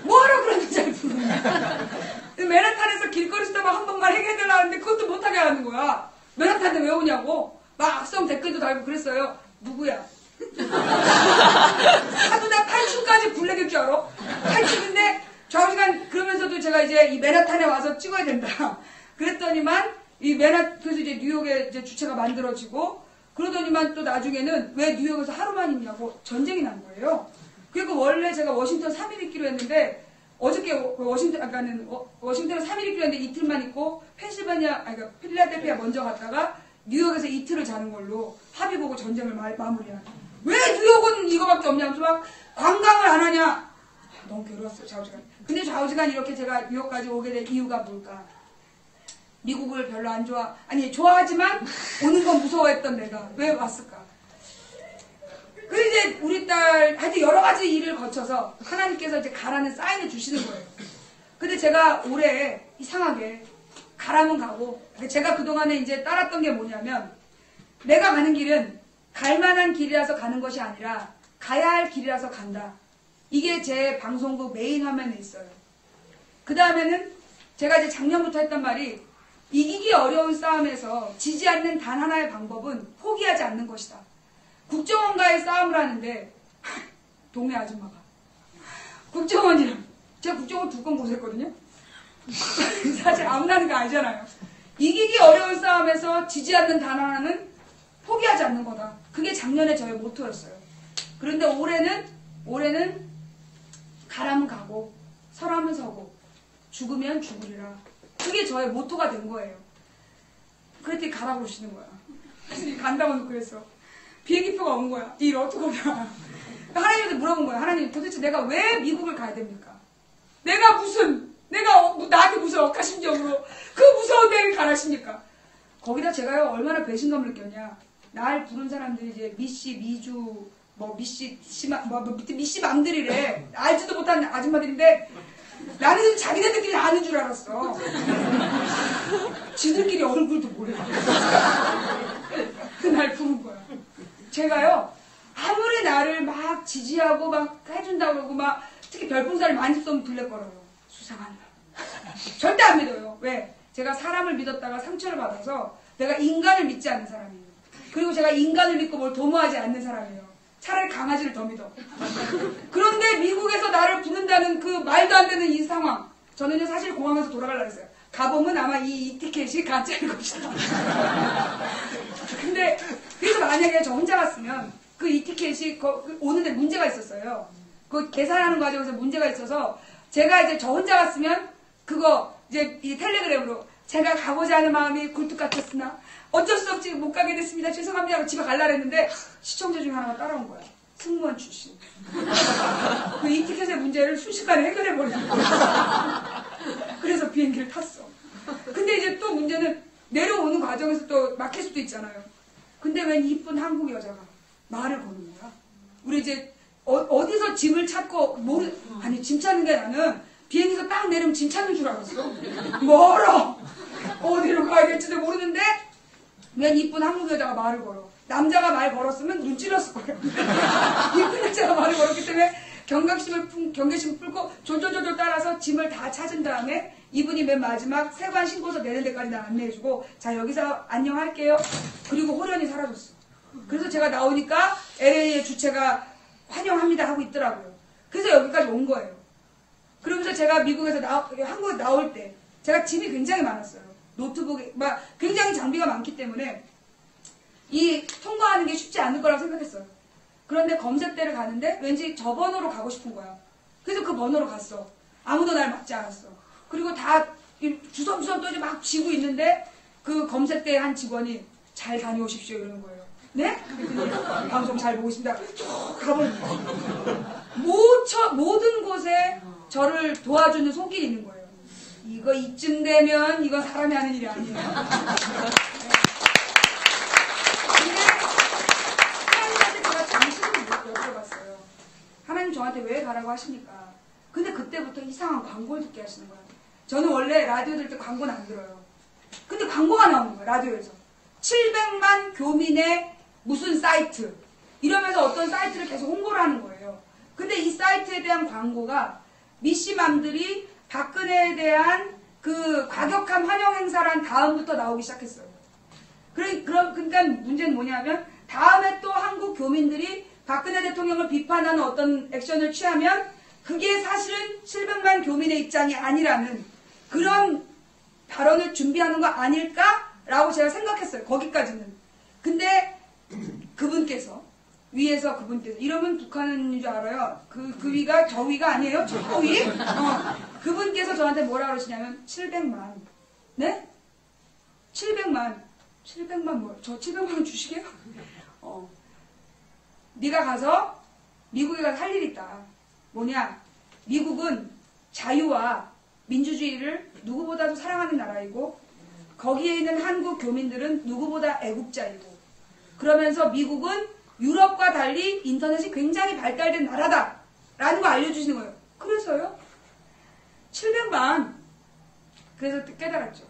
뭐하러 그런 여자를 부르냐. 맨하탄에서 길거리 수다방 한 번만 해결해달라 하는데 그것도 못하게 하는 거야. 맨하탄에 왜 오냐고 막 악성 댓글도 달고 그랬어요. 누구야? 하도 나 8층까지 블랙일 줄 알아? 8층인데 좌우시간 그러면서도 제가 이제 이 맨하탄에 와서 찍어야 된다. 그랬더니만 그래서 이제 뉴욕에 이제 주체가 만들어지고 그러더니만 또 나중에는 왜 뉴욕에서 하루만 있냐고 전쟁이 난 거예요. 그리고 원래 제가 워싱턴 3일 있기로 했는데 어저께 워싱턴에 3일 있기로 했는데 이틀만 있고 필라델피아 먼저 갔다가 뉴욕에서 이틀을 자는 걸로 합의 보고 전쟁을 마무리한. 왜 뉴욕은 이거밖에 없냐면서 막 관광을 안 하냐. 너무 괴로웠어요 좌우지간. 근데 좌우지간 이렇게 제가 뉴욕까지 오게 된 이유가 뭘까? 미국을 별로 안 좋아하지만 오는 건 무서워했던 내가 왜 왔을까? 그 이제 우리 딸 하여튼 여러 가지 일을 거쳐서 하나님께서 이제 가라는 사인을 주시는 거예요. 근데 제가 올해 이상하게 가라면 가고 제가 그동안에 이제 따랐던 게 뭐냐면 내가 가는 길은 갈 만한 길이라서 가는 것이 아니라 가야 할 길이라서 간다. 이게 제 방송국 메인 화면에 있어요. 그 다음에는 제가 이제 작년부터 했단 말이 이기기 어려운 싸움에서 지지 않는 단 하나의 방법은 포기하지 않는 것이다. 국정원과의 싸움을 하는데 동네 아줌마가 국정원이랑 제가 국정원 2건 고소했거든요. 사실 아무나 하는 거 아니잖아요. 이기기 어려운 싸움에서 지지 않는 단 하나는 포기하지 않는 거다. 그게 작년에 저의 모토였어요. 그런데 올해는 가라면 가고 서라면 서고 죽으면 죽으리라. 그게 저의 모토가 된 거예요. 그랬더니 가라고 그러시는 거야. 그래서 간다고 놓고 그랬어. 비행기표가 온 거야. 이 일 어떡하냐. 하나님한테 물어본 거야. 하나님 도대체 내가 왜 미국을 가야 됩니까? 내가 나한테 무슨 억하심정으로 그 무서운 데를 가라십니까? 거기다 제가요 얼마나 배신감을 느꼈냐. 날 부른 사람들이 이제 미씨, 미주, 미씨 맘들이래. 알지도 못한 아줌마들인데 나는 자기네들끼리 아는 줄 알았어. 지들끼리 얼굴도 몰라. 그날 부른 거야. 제가요 아무리 나를 막 지지하고 막 해준다고 그러고 막 특히 별풍선을 많이 쏘면 블랙거려요. 수상한 말. 절대 안 믿어요. 왜? 제가 사람을 믿었다가 상처를 받아서 내가 인간을 믿지 않는 사람이에요. 그리고 제가 인간을 믿고 뭘 도모하지 않는 사람이에요. 차라리 강아지를 더 믿어. 그런데 미국에서 나를 부른다는 그 말도 안 되는 이 상황. 저는요 사실 공항에서 돌아가려고 했어요. 가보면 아마 이 티켓이 가짜일 것이다. 근데 그래서 만약에 저 혼자 갔으면 그 이 티켓이 오는데 문제가 있었어요. 그 계산하는 과정에서 문제가 있어서 제가 이제 저 혼자 갔으면 그거 이제 이 텔레그램으로 제가 가고자 하는 마음이 굴뚝 같았으나 어쩔 수 없이 못 가게 됐습니다. 죄송합니다. 하고 집에 갈라 그랬는데 시청자 중에 하나가 따라온 거야. 승무원 출신. 그 이 티켓의 문제를 순식간에 해결해버린 거야. 그래서 비행기를 탔어. 근데 이제 또 문제는 내려오는 과정에서 또 막힐 수도 있잖아요. 근데 웬 이쁜 한국 여자가 말을 거는 거야. 우리 이제 어디서 짐을 찾고 아니 짐 찾는 게 나는 비행기에서 딱 내리면 짐 찾는 줄 알았어. 멀어. 어디로 가야 될지도 모르는데 웬 이쁜 한국 여자가 말을 걸어. 남자가 말 걸었으면 눈 찔렀을 거예요. 이쁜 여자가 말을 걸었기 때문에 경계심을 풀고 졸졸졸 따라서 짐을 다 찾은 다음에 이분이 맨 마지막 세관 신고서 내는 데까지 나 안내해주고 자 여기서 안녕할게요. 그리고 호련히 사라졌어. 그래서 제가 나오니까 LA의 주체가 환영합니다 하고 있더라고요. 그래서 여기까지 온 거예요. 그러면서 제가 미국에서 한국에 나올 때 제가 짐이 굉장히 많았어요. 노트북에 막 굉장히 장비가 많기 때문에 이 통과하는 게 쉽지 않을 거라고 생각했어요. 그런데 검색대를 가는데 왠지 저 번호로 가고 싶은 거야. 그래서 그 번호로 갔어. 아무도 날 막지 않았어. 그리고 다 주섬주섬 또 이제 막 지고 있는데 그 검색대 한 직원이 잘 다녀오십시오 이러는 거예요. 네? 방송 잘 보고 있습니다. 쭉 가보는 거예요. 모든 곳에 저를 도와주는 손길이 있는 거예요. 이거 이쯤 되면 이건 사람이 하는 일이 아니에요. 근데 하나님한테 제가 정식으로 여쭤봤어요. 하나님 저한테 왜 가라고 하십니까? 근데 그때부터 이상한 광고를 듣게 하시는 거예요. 저는 원래 라디오 들을 때 광고는 안 들어요. 근데 광고가 나오는 거예요. 라디오에서. 700만 교민의 무슨 사이트 이러면서 어떤 사이트를 계속 홍보를 하는 거예요. 근데 이 사이트에 대한 광고가 미씨맘들이 박근혜에 대한 그 과격한 환영 행사란 다음부터 나오기 시작했어요. 그러니까 문제는 뭐냐면 다음에 또 한국 교민들이 박근혜 대통령을 비판하는 어떤 액션을 취하면 그게 사실은 700만 교민의 입장이 아니라는 그런 발언을 준비하는 거 아닐까라고 제가 생각했어요. 거기까지는. 근데 그분께서 위에서 그분께서 이러면 북한인 줄 알아요. 그 위가 저 위가 아니에요. 저 위. 그분께서 저한테 뭐라 그러시냐면 700만. 네? 700만 뭐? 저 700만 원 주시게요? 네가 가서 미국에 가서 할 일 있다. 뭐냐? 미국은 자유와 민주주의를 누구보다도 사랑하는 나라이고 거기에 있는 한국 교민들은 누구보다 애국자이고 그러면서 미국은 유럽과 달리 인터넷이 굉장히 발달된 나라다 라는 거 알려주시는 거예요. 그래서요? 700만. 그래서 깨달았죠.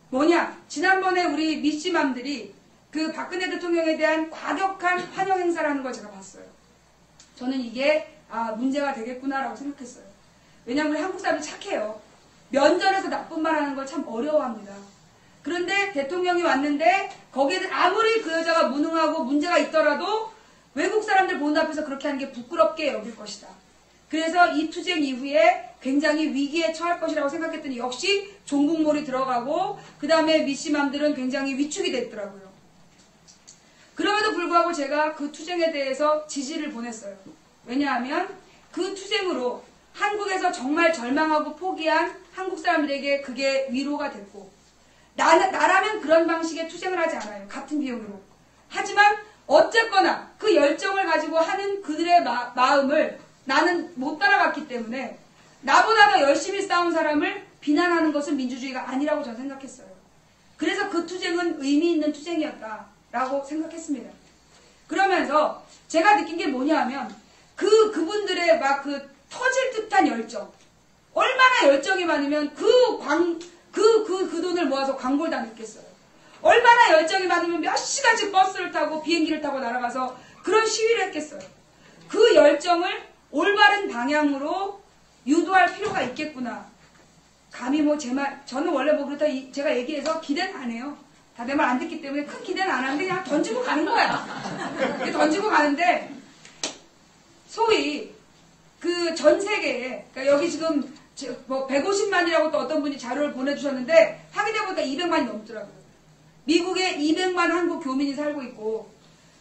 뭐냐? 지난번에 우리 미씨맘들이 그 박근혜 대통령에 대한 과격한 환영 행사라는 걸 제가 봤어요. 저는 이게 문제가 되겠구나라고 생각했어요. 왜냐하면 우리 한국 사람들 착해요. 면전에서 나쁜 말 하는 걸 참 어려워합니다. 그런데 대통령이 왔는데 거기에 아무리 그 여자가 무능하고 문제가 있더라도 외국 사람들 보는 앞에서 그렇게 하는 게 부끄럽게 여길 것이다. 그래서 이 투쟁 이후에 굉장히 위기에 처할 것이라고 생각했더니 역시 종북몰이 들어가고 그 다음에 미씨맘들은 굉장히 위축이 됐더라고요. 그럼에도 불구하고 제가 그 투쟁에 대해서 지지를 보냈어요. 왜냐하면 그 투쟁으로 한국에서 정말 절망하고 포기한 한국 사람들에게 그게 위로가 됐고 나라면 그런 방식의 투쟁을 하지 않아요. 같은 비용으로. 하지만 어쨌거나 그 열정을 가지고 하는 그들의 마음을 나는 못 따라갔기 때문에 나보다 더 열심히 싸운 사람을 비난하는 것은 민주주의가 아니라고 저는 생각했어요. 그래서 그 투쟁은 의미 있는 투쟁이었다라고 생각했습니다. 그러면서 제가 느낀 게 뭐냐면 그분들의 막 그 터질 듯한 열정, 얼마나 열정이 많으면 그 돈을 모아서 광고를 다 넣겠어요. 얼마나 열정이 많으면 몇 시간씩 버스를 타고 비행기를 타고 날아가서 그런 시위를 했겠어요. 그 열정을 올바른 방향으로 유도할 필요가 있겠구나. 감히 뭐 제 말, 저는 원래 뭐 그렇다 제가 얘기해서 기대는 안 해요. 다 내 말 안 듣기 때문에 큰 기대는 안 하는데 그냥 던지고 가는 거야. 던지고 가는데 소위 그 전 세계에, 그러니까 여기 지금 뭐 150만이라고 또 어떤 분이 자료를 보내주셨는데 확인해보니까 200만이 넘더라고요. 미국에 200만 한국 교민이 살고 있고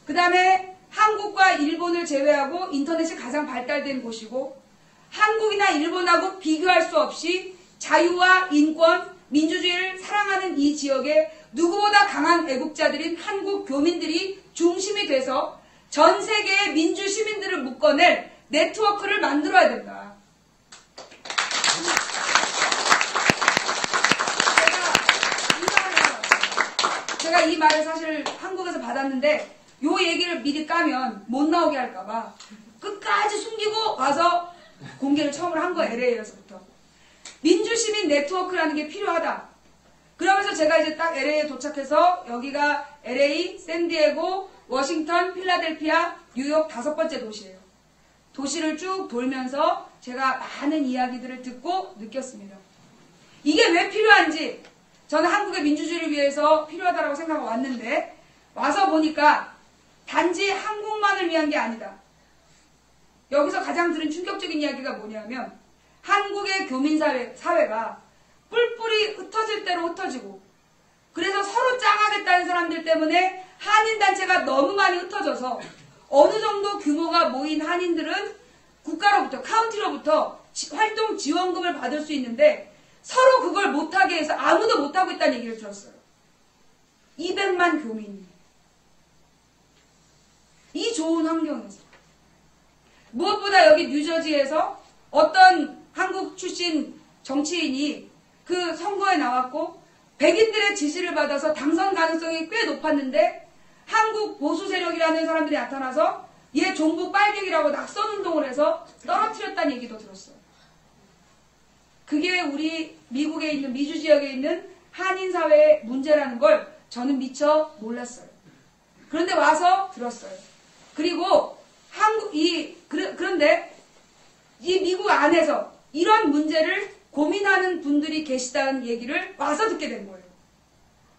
그 다음에 한국과 일본을 제외하고 인터넷이 가장 발달된 곳이고 한국이나 일본하고 비교할 수 없이 자유와 인권, 민주주의를 사랑하는 이 지역에 누구보다 강한 애국자들인 한국 교민들이 중심이 돼서 전 세계의 민주 시민들을 묶어낼 네트워크를 만들어야 된다. 제가 이 말을 사실 한국에서 받았는데 요 얘기를 미리 까면 못 나오게 할까봐 끝까지 숨기고 와서 공개를 처음으로 한 거예요. LA에서부터. 민주시민 네트워크라는 게 필요하다. 그러면서 제가 이제 딱 LA에 도착해서 여기가 LA, 샌디에고, 워싱턴, 필라델피아, 뉴욕 5번째 도시예요. 도시를 쭉 돌면서 제가 많은 이야기들을 듣고 느꼈습니다. 이게 왜 필요한지 저는 한국의 민주주의를 위해서 필요하다고 생각하고 왔는데 와서 보니까 단지 한국만을 위한 게 아니다. 여기서 가장 들은 충격적인 이야기가 뭐냐면 한국의 교민사회가 뿔뿔이 흩어질 대로 흩어지고 그래서 서로 짱하겠다는 사람들 때문에 한인단체가 너무 많이 흩어져서 어느 정도 규모가 모인 한인들은 국가로부터, 카운티로부터 활동 지원금을 받을 수 있는데 서로 그걸 못하게 해서 아무도 못하고 있다는 얘기를 들었어요. 200만 교민이. 이 좋은 환경에서. 무엇보다 여기 뉴저지에서 어떤 한국 출신 정치인이 그 선거에 나왔고 백인들의 지지를 받아서 당선 가능성이 꽤 높았는데 한국 보수 세력이라는 사람들이 나타나서 얘 종북 빨갱이라고 낙선운동을 해서 떨어뜨렸다는 얘기도 들었어요. 그게 우리 미국에 있는 미주 지역에 있는 한인사회의 문제라는 걸 저는 미처 몰랐어요. 그런데 와서 들었어요. 그리고 그런데 이 미국 안에서 이런 문제를 고민하는 분들이 계시다는 얘기를 와서 듣게 된 거예요.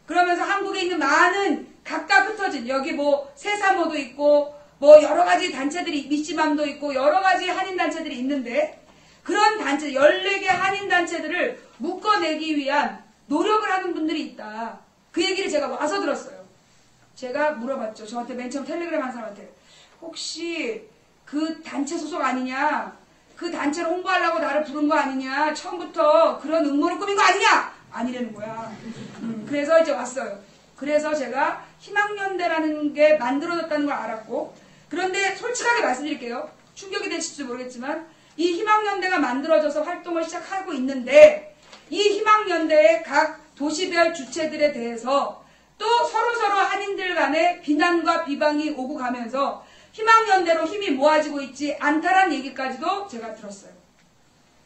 그러면서 한국에 있는 많은 각각 흩어진 여기 뭐 세사모도 있고 뭐 여러 가지 단체들이 미씨맘도 있고 여러 가지 한인 단체들이 있는데 그런 단체 14개 한인 단체들을 묶어내기 위한 노력을 하는 분들이 있다. 그 얘기를 제가 와서 들었어요. 제가 물어봤죠. 저한테 맨 처음 텔레그램 한 사람한테 혹시 그 단체 소속 아니냐? 그 단체를 홍보하려고 나를 부른 거 아니냐? 처음부터 그런 음모를 꾸민 거 아니냐? 아니라는 거야. 그래서 이제 왔어요. 그래서 제가 희망연대라는 게 만들어졌다는 걸 알았고 그런데 솔직하게 말씀드릴게요. 충격이 되실지 모르겠지만 이 희망연대가 만들어져서 활동을 시작하고 있는데 이 희망연대의 각 도시별 주체들에 대해서 또 서로서로 한인들 간의 비난과 비방이 오고 가면서 희망연대로 힘이 모아지고 있지 않다란 얘기까지도 제가 들었어요.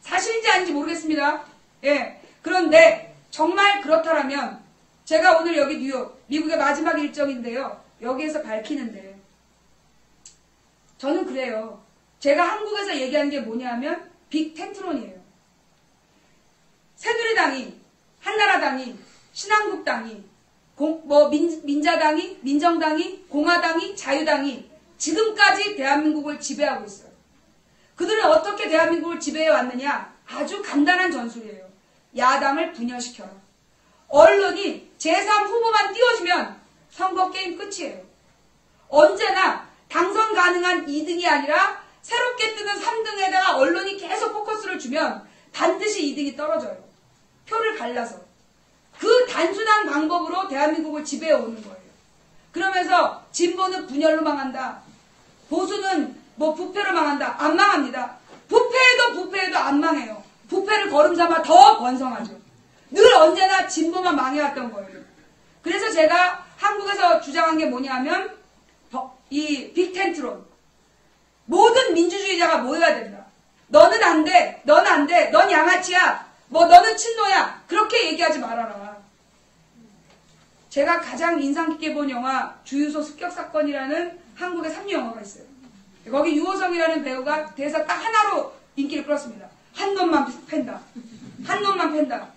사실인지 아닌지 모르겠습니다. 예. 그런데 정말 그렇다면 제가 오늘 여기 뉴욕, 미국의 마지막 일정인데요. 여기에서 밝히는데 저는 그래요. 제가 한국에서 얘기하는 게 뭐냐면 빅텐트론이에요. 새누리당이, 한나라당이, 신한국당이, 민자당이, 민정당이, 공화당이, 자유당이 지금까지 대한민국을 지배하고 있어요. 그들은 어떻게 대한민국을 지배해 왔느냐? 아주 간단한 전술이에요. 야당을 분열시켜라. 언론이 제3후보만 띄워주면 선거 게임 끝이에요. 언제나 당선 가능한 2등이 아니라 새롭게 뜨는 3등에다가 언론이 계속 포커스를 주면 반드시 2등이 떨어져요. 표를 갈라서. 그 단순한 방법으로 대한민국을 지배해 오는 거예요. 그러면서 진보는 분열로 망한다. 보수는 부패로 망한다. 안 망합니다. 부패해도 안 망해요. 부패를 걸음삼아 더 번성하죠. 늘 언제나 진보만 망해왔던 거예요. 그래서 제가 한국에서 주장한 게 뭐냐면 이 빅텐트론. 모든 민주주의자가 모여야 된다. 너는 안 돼. 넌 안 돼. 넌 양아치야. 너는 친노야. 그렇게 얘기하지 말아라. 제가 가장 인상 깊게 본 영화 주유소 습격사건이라는 한국의 3류 영화가 있어요. 거기 유호성이라는 배우가 대사 딱 하나로 인기를 끌었습니다. 한 놈만 팬다. 한 놈만 팬다.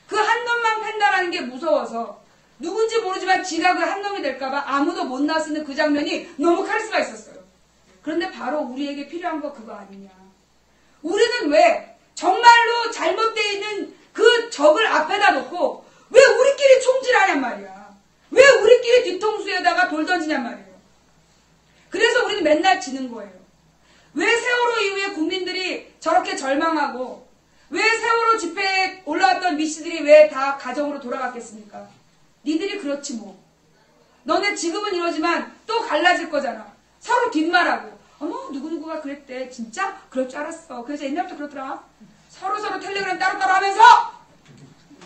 그 한 놈만 팬다라는 게 무서워서 누군지 모르지만 지가 그 한 놈이 될까봐 아무도 못 나서는 그 장면이 너무 카리스마 있었어요. 그런데 바로 우리에게 필요한 거 그거 아니냐. 우리는 왜 정말로 잘못되어 있는 그 적을 앞에다 놓고 왜 우리끼리 총질하냔 말이야. 왜 우리끼리 뒤통수에다가 돌 던지냔 말이에요. 그래서 우리는 맨날 지는 거예요. 왜 세월호 이후에 국민들이 저렇게 절망하고 왜 세월호 집회에 올라왔던 미씨들이 왜 다 가정으로 돌아갔겠습니까? 니들이 그렇지 뭐. 너네 지금은 이러지만 또 갈라질 거잖아. 서로 뒷말하고 어머 누구누구가 그랬대. 진짜? 그럴 줄 알았어. 그래서 옛날부터 그렇더라. 서로 텔레그램 따로따로 하면서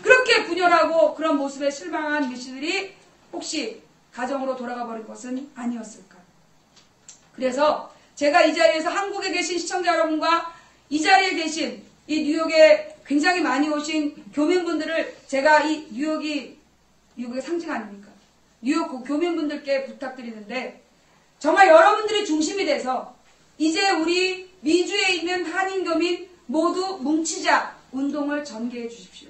그렇게 분열하고 그런 모습에 실망한 미씨들이 혹시 가정으로 돌아가 버린 것은 아니었을까. 그래서 제가 이 자리에서 한국에 계신 시청자 여러분과 이 자리에 계신 이 뉴욕에 굉장히 많이 오신 교민분들을 제가 이 뉴욕의 상징 아닙니까? 뉴욕 교민분들께 부탁드리는데 정말 여러분들이 중심이 돼서 이제 우리 미주에 있는 한인교민 모두 뭉치자 운동을 전개해 주십시오.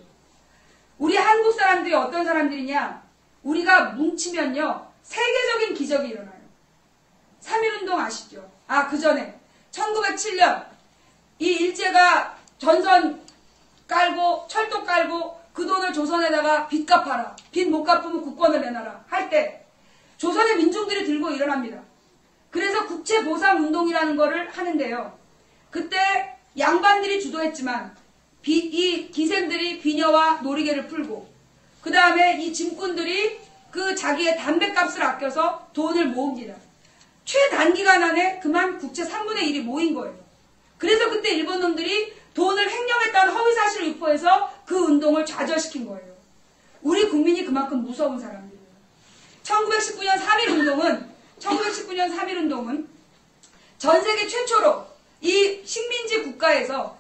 우리 한국 사람들이 어떤 사람들이냐? 우리가 뭉치면요 세계적인 기적이 일어나요. 3.1운동 아시죠? 그 전에 1907년 이 일제가 전선 깔고 철도 깔고 그 돈을 조선에다가 빚 갚아라. 빚 못 갚으면 국권을 내놔라. 할 때 조선의 민중들이 들고 일어납니다. 그래서 국채보상운동이라는 거를 하는데요. 그때 양반들이 주도했지만 이 기생들이 비녀와 놀이개를 풀고 그 다음에 이 짐꾼들이 그 자기의 담뱃값을 아껴서 돈을 모읍니다. 최단기간 안에 그만 국채 3분의 1이 모인 거예요. 그래서 그때 일본 놈들이 돈을 횡령했다는 허위사실을 유포해서 그 운동을 좌절시킨 거예요. 우리 국민이 그만큼 무서운 사람들이에요. 1919년 3.1운동은 전 세계 최초로 이 식민지 국가에서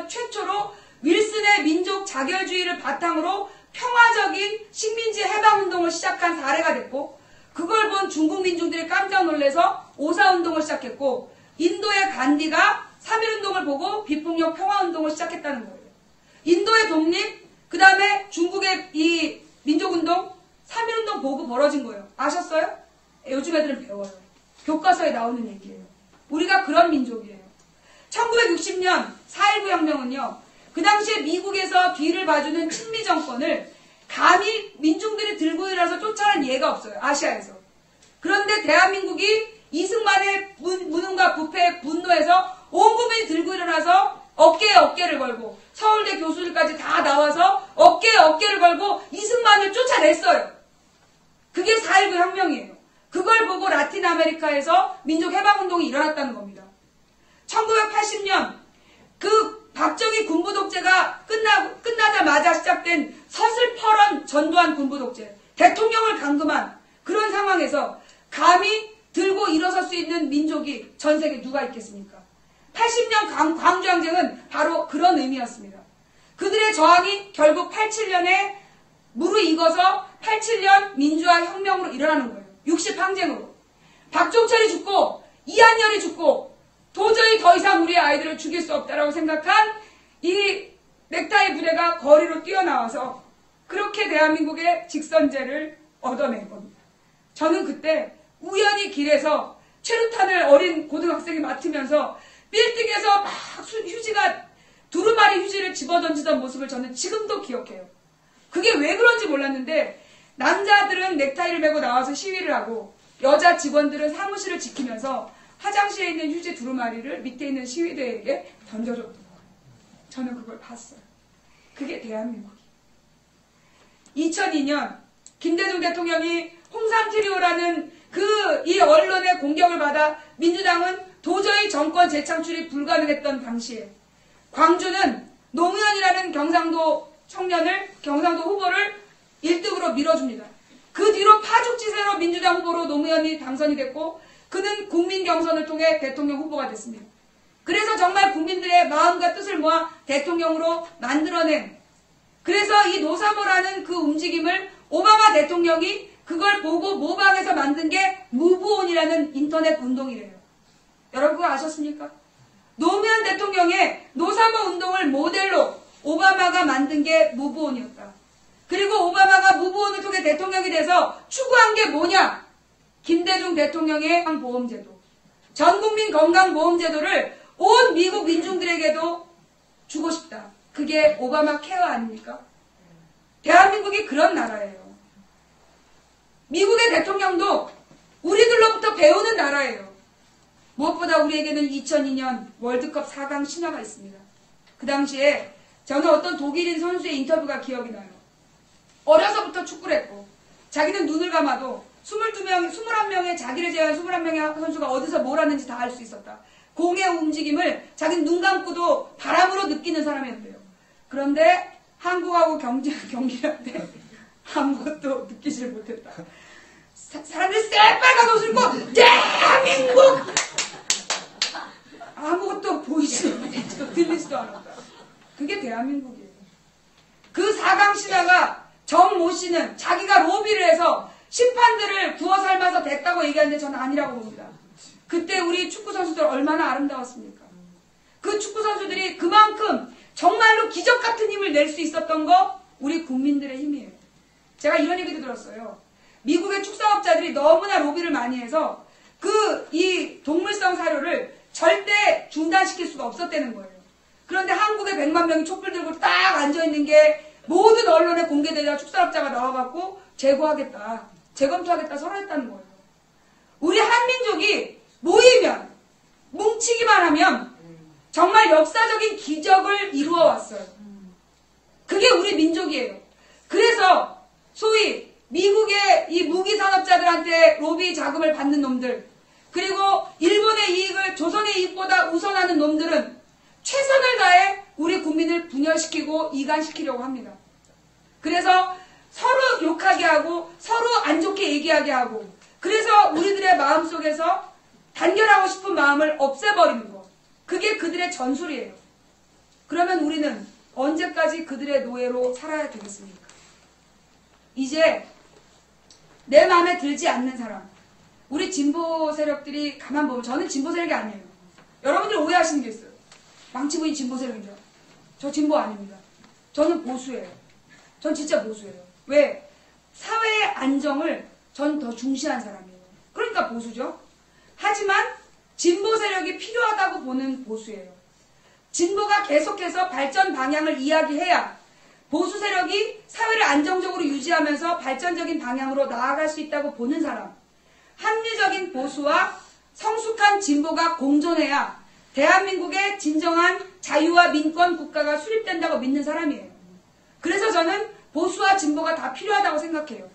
최초로 윌슨의 민족 자결주의를 바탕으로 평화적인 식민지 해방운동을 시작한 사례가 됐고 그걸 본 중국 민중들이 깜짝 놀라서 오사운동을 시작했고 인도의 간디가 3.1운동을 보고 비폭력 평화운동을 시작했다는 거예요. 인도의 독립, 그 다음에 중국의 이 민족운동, 3.1운동 보고 벌어진 거예요. 아셨어요? 요즘 애들은 배워요. 교과서에 나오는 얘기예요. 우리가 그런 민족이에요. 1960년 4.19 혁명은요. 그 당시에 미국에서 뒤를 봐주는 친미 정권을 감히 민중들이 들고 일어나서 쫓아낸 예가 없어요. 아시아에서. 그런데 대한민국이 이승만의 무능과 부패에 분노해서 온 국민이 들고 일어나서 어깨에 어깨를 걸고 서울대 교수들까지 다 나와서 어깨에 어깨를 걸고 이승만을 쫓아냈어요. 그게 4.19 혁명이에요. 그걸 보고 라틴 아메리카에서 민족해방운동이 일어났다는 겁니다. 1980년 그 박정희 군부독재가 끝나자마자 시작된 서슬퍼런 전두환 군부독재, 대통령을 감금한 그런 상황에서 감히 들고 일어설 수 있는 민족이 전 세계에 누가 있겠습니까? 80년 광주항쟁은 바로 그런 의미였습니다. 그들의 저항이 결국 87년에 무르익어서 87년 민주화 혁명으로 일어나는 거예요. 60항쟁으로. 박종철이 죽고 이한열이 죽고 도저히 더 이상 우리 아이들을 죽일 수 없다라고 생각한 이 넥타이 부대가 거리로 뛰어나와서 그렇게 대한민국의 직선제를 얻어낸 겁니다. 저는 그때 우연히 길에서 최루탄을 어린 고등학생이 맡으면서 빌딩에서 막 휴지가 두루마리 휴지를 집어던지던 모습을 저는 지금도 기억해요. 그게 왜 그런지 몰랐는데 남자들은 넥타이를 메고 나와서 시위를 하고 여자 직원들은 사무실을 지키면서 화장실에 있는 휴지 두루마리를 밑에 있는 시위대에게 던져줬던 거예요. 저는 그걸 봤어요. 그게 대한민국이에요. 2002년 김대중 대통령이 홍삼 트리오라는 이 언론의 공격을 받아 민주당은 도저히 정권 재창출이 불가능했던 당시에 광주는 노무현이라는 경상도 후보를 1등으로 밀어줍니다. 그 뒤로 파죽지세로 민주당 후보로 노무현이 당선이 됐고 그는 국민 경선을 통해 대통령 후보가 됐습니다. 그래서 정말 국민들의 마음과 뜻을 모아 대통령으로 만들어낸, 그래서 이 노사모라는 그 움직임을 오바마 대통령이 그걸 보고 모방해서 만든 게 무브온이라는 인터넷 운동이래요. 여러분 그거 아셨습니까? 노무현 대통령의 노사모 운동을 모델로 오바마가 만든 게 무브온이었다. 그리고 오바마가 무브온을 통해 대통령이 돼서 추구한 게 뭐냐? 김대중 대통령의 보험제도, 전국민 건강보험제도를 온 미국 민중들에게도 주고 싶다. 그게 오바마 케어 아닙니까? 대한민국이 그런 나라예요. 미국의 대통령도 우리들로부터 배우는 나라예요. 무엇보다 우리에게는 2002년 월드컵 4강 신화가 있습니다. 그 당시에 저는 어떤 독일인 선수의 인터뷰가 기억이 나요. 어려서부터 축구를 했고 자기는 눈을 감아도 21명의 자기를 제외한 21명의 선수가 어디서 뭘 하는지 다 알 수 있었다. 공의 움직임을 자기는 눈 감고도 바람으로 느끼는 사람이었대요. 그런데 한국하고 경기할 때 아무것도 느끼질 못했다. 사람들이 새빨간 옷을 입고 대한민국! 아무것도 보이지도 못했고 들리지도 않았다. 그게 대한민국이에요. 그 4강 신화가 정모 씨는 자기가 로비를 해서 심판들을 구워 삶아서 됐다고 얘기하는데 저는 아니라고 봅니다. 그때 우리 축구 선수들 얼마나 아름다웠습니까? 그 축구 선수들이 그만큼 정말로 기적 같은 힘을 낼 수 있었던 거 우리 국민들의 힘이에요. 제가 이런 얘기도 들었어요. 미국의 축산업자들이 너무나 로비를 많이 해서 이 동물성 사료를 절대 중단시킬 수가 없었다는 거예요. 그런데 한국에 100만 명이 촛불 들고 딱 앉아있는 게 모든 언론에 공개되자 축산업자가 나와갖고 재고하겠다, 재검토하겠다 선언했다는 거예요. 우리 한민족이 모이면, 뭉치기만 하면 정말 역사적인 기적을 이루어 왔어요. 그게 우리 민족이에요. 그래서 소위 미국의 이 무기 산업자들한테 로비 자금을 받는 놈들, 그리고 일본의 이익을 조선의 이익보다 우선하는 놈들은 최선을 다해 우리 국민을 분열시키고 이간시키려고 합니다. 그래서 서로 욕하게 하고 서로 안 좋게 얘기하게 하고, 그래서 우리들의 마음속에서 단결하고 싶은 마음을 없애버리는 거, 그게 그들의 전술이에요. 그러면 우리는 언제까지 그들의 노예로 살아야 되겠습니까? 이제 내 마음에 들지 않는 사람, 우리 진보 세력들이 가만 보면, 저는 진보 세력이 아니에요. 여러분들 오해하시는 게 있어요. 망치부인 진보 세력인 줄 알아요. 저 진보 아닙니다. 저는 보수예요. 전 진짜 보수예요. 왜? 사회의 안정을 전 더 중시한 사람이에요. 그러니까 보수죠. 하지만 진보 세력이 필요하다고 보는 보수예요. 진보가 계속해서 발전 방향을 이야기해야 보수 세력이 사회를 안정적으로 유지하면서 발전적인 방향으로 나아갈 수 있다고 보는 사람, 합리적인 보수와 성숙한 진보가 공존해야 대한민국의 진정한 자유와 민권 국가가 수립된다고 믿는 사람이에요. 그래서 저는 보수와 진보가 다 필요하다고 생각해요.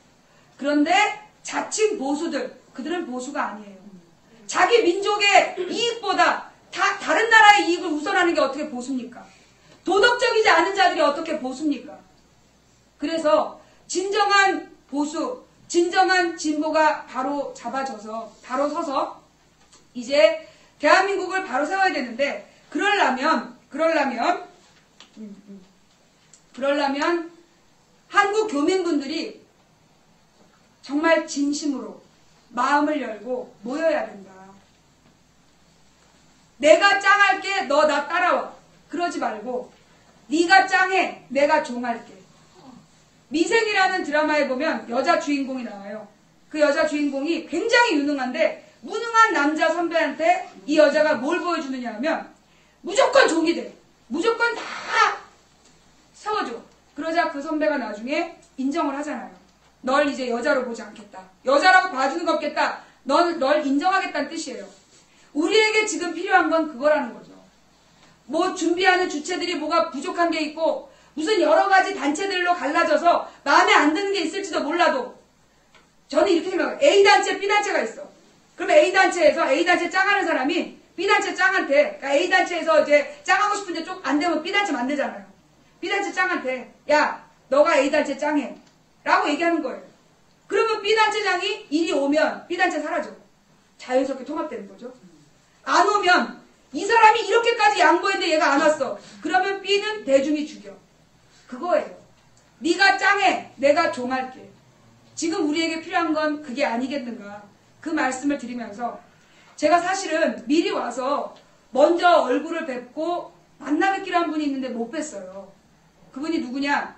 그런데 자칭 보수들, 그들은 보수가 아니에요. 자기 민족의 이익보다 다른 나라의 이익을 우선하는 게 어떻게 보수입니까? 도덕적이지 않은 자들이 어떻게 보수입니까? 그래서 진정한 보수, 진정한 진보가 바로 서서 이제 대한민국을 바로 세워야 되는데, 그러려면 한국 교민분들이 정말 진심으로 마음을 열고 모여야 된다. 내가 짱할게, 너 나 따라와. 그러지 말고 네가 짱해, 내가 종할게. 미생이라는 드라마에 보면 여자 주인공이 나와요. 그 여자 주인공이 굉장히 유능한데 무능한 남자 선배한테 이 여자가 뭘 보여주느냐 하면 무조건 종이 돼. 무조건 다 세워줘. 그러자 그 선배가 나중에 인정을 하잖아요. 널 이제 여자로 보지 않겠다. 여자라고 봐주는 거 없겠다. 널 인정하겠다는 뜻이에요. 우리에게 지금 필요한 건 그거라는 거죠. 뭐 준비하는 주체들이 뭐가 부족한 게 있고 무슨 여러 가지 단체들로 갈라져서 마음에 안 드는 게 있을지도 몰라도 저는 이렇게 생각해요. A단체, B단체가 있어. 그러면 A단체에서 A단체 짱하는 사람이 B단체 짱한테, 그러니까 A단체에서 이제 짱하고 싶은데 좀 안 되면 B단체 만들잖아요. B단체 짱한테, 야, 너가 A단체 짱해. 라고 얘기하는 거예요. 그러면 B단체장이 일이 오면 B단체 사라져. 자연스럽게 통합되는 거죠. 안 오면 이 사람이 이렇게까지 양보했는데 얘가 안 왔어. 그러면 B는 대중이 죽여. 그거예요. 네가 짱해. 내가 종할게. 지금 우리에게 필요한 건 그게 아니겠는가. 그 말씀을 드리면서 제가 사실은 미리 와서 먼저 얼굴을 뵙고 만나 뵙기로 한 분이 있는데 못 뵀어요. 그분이 누구냐?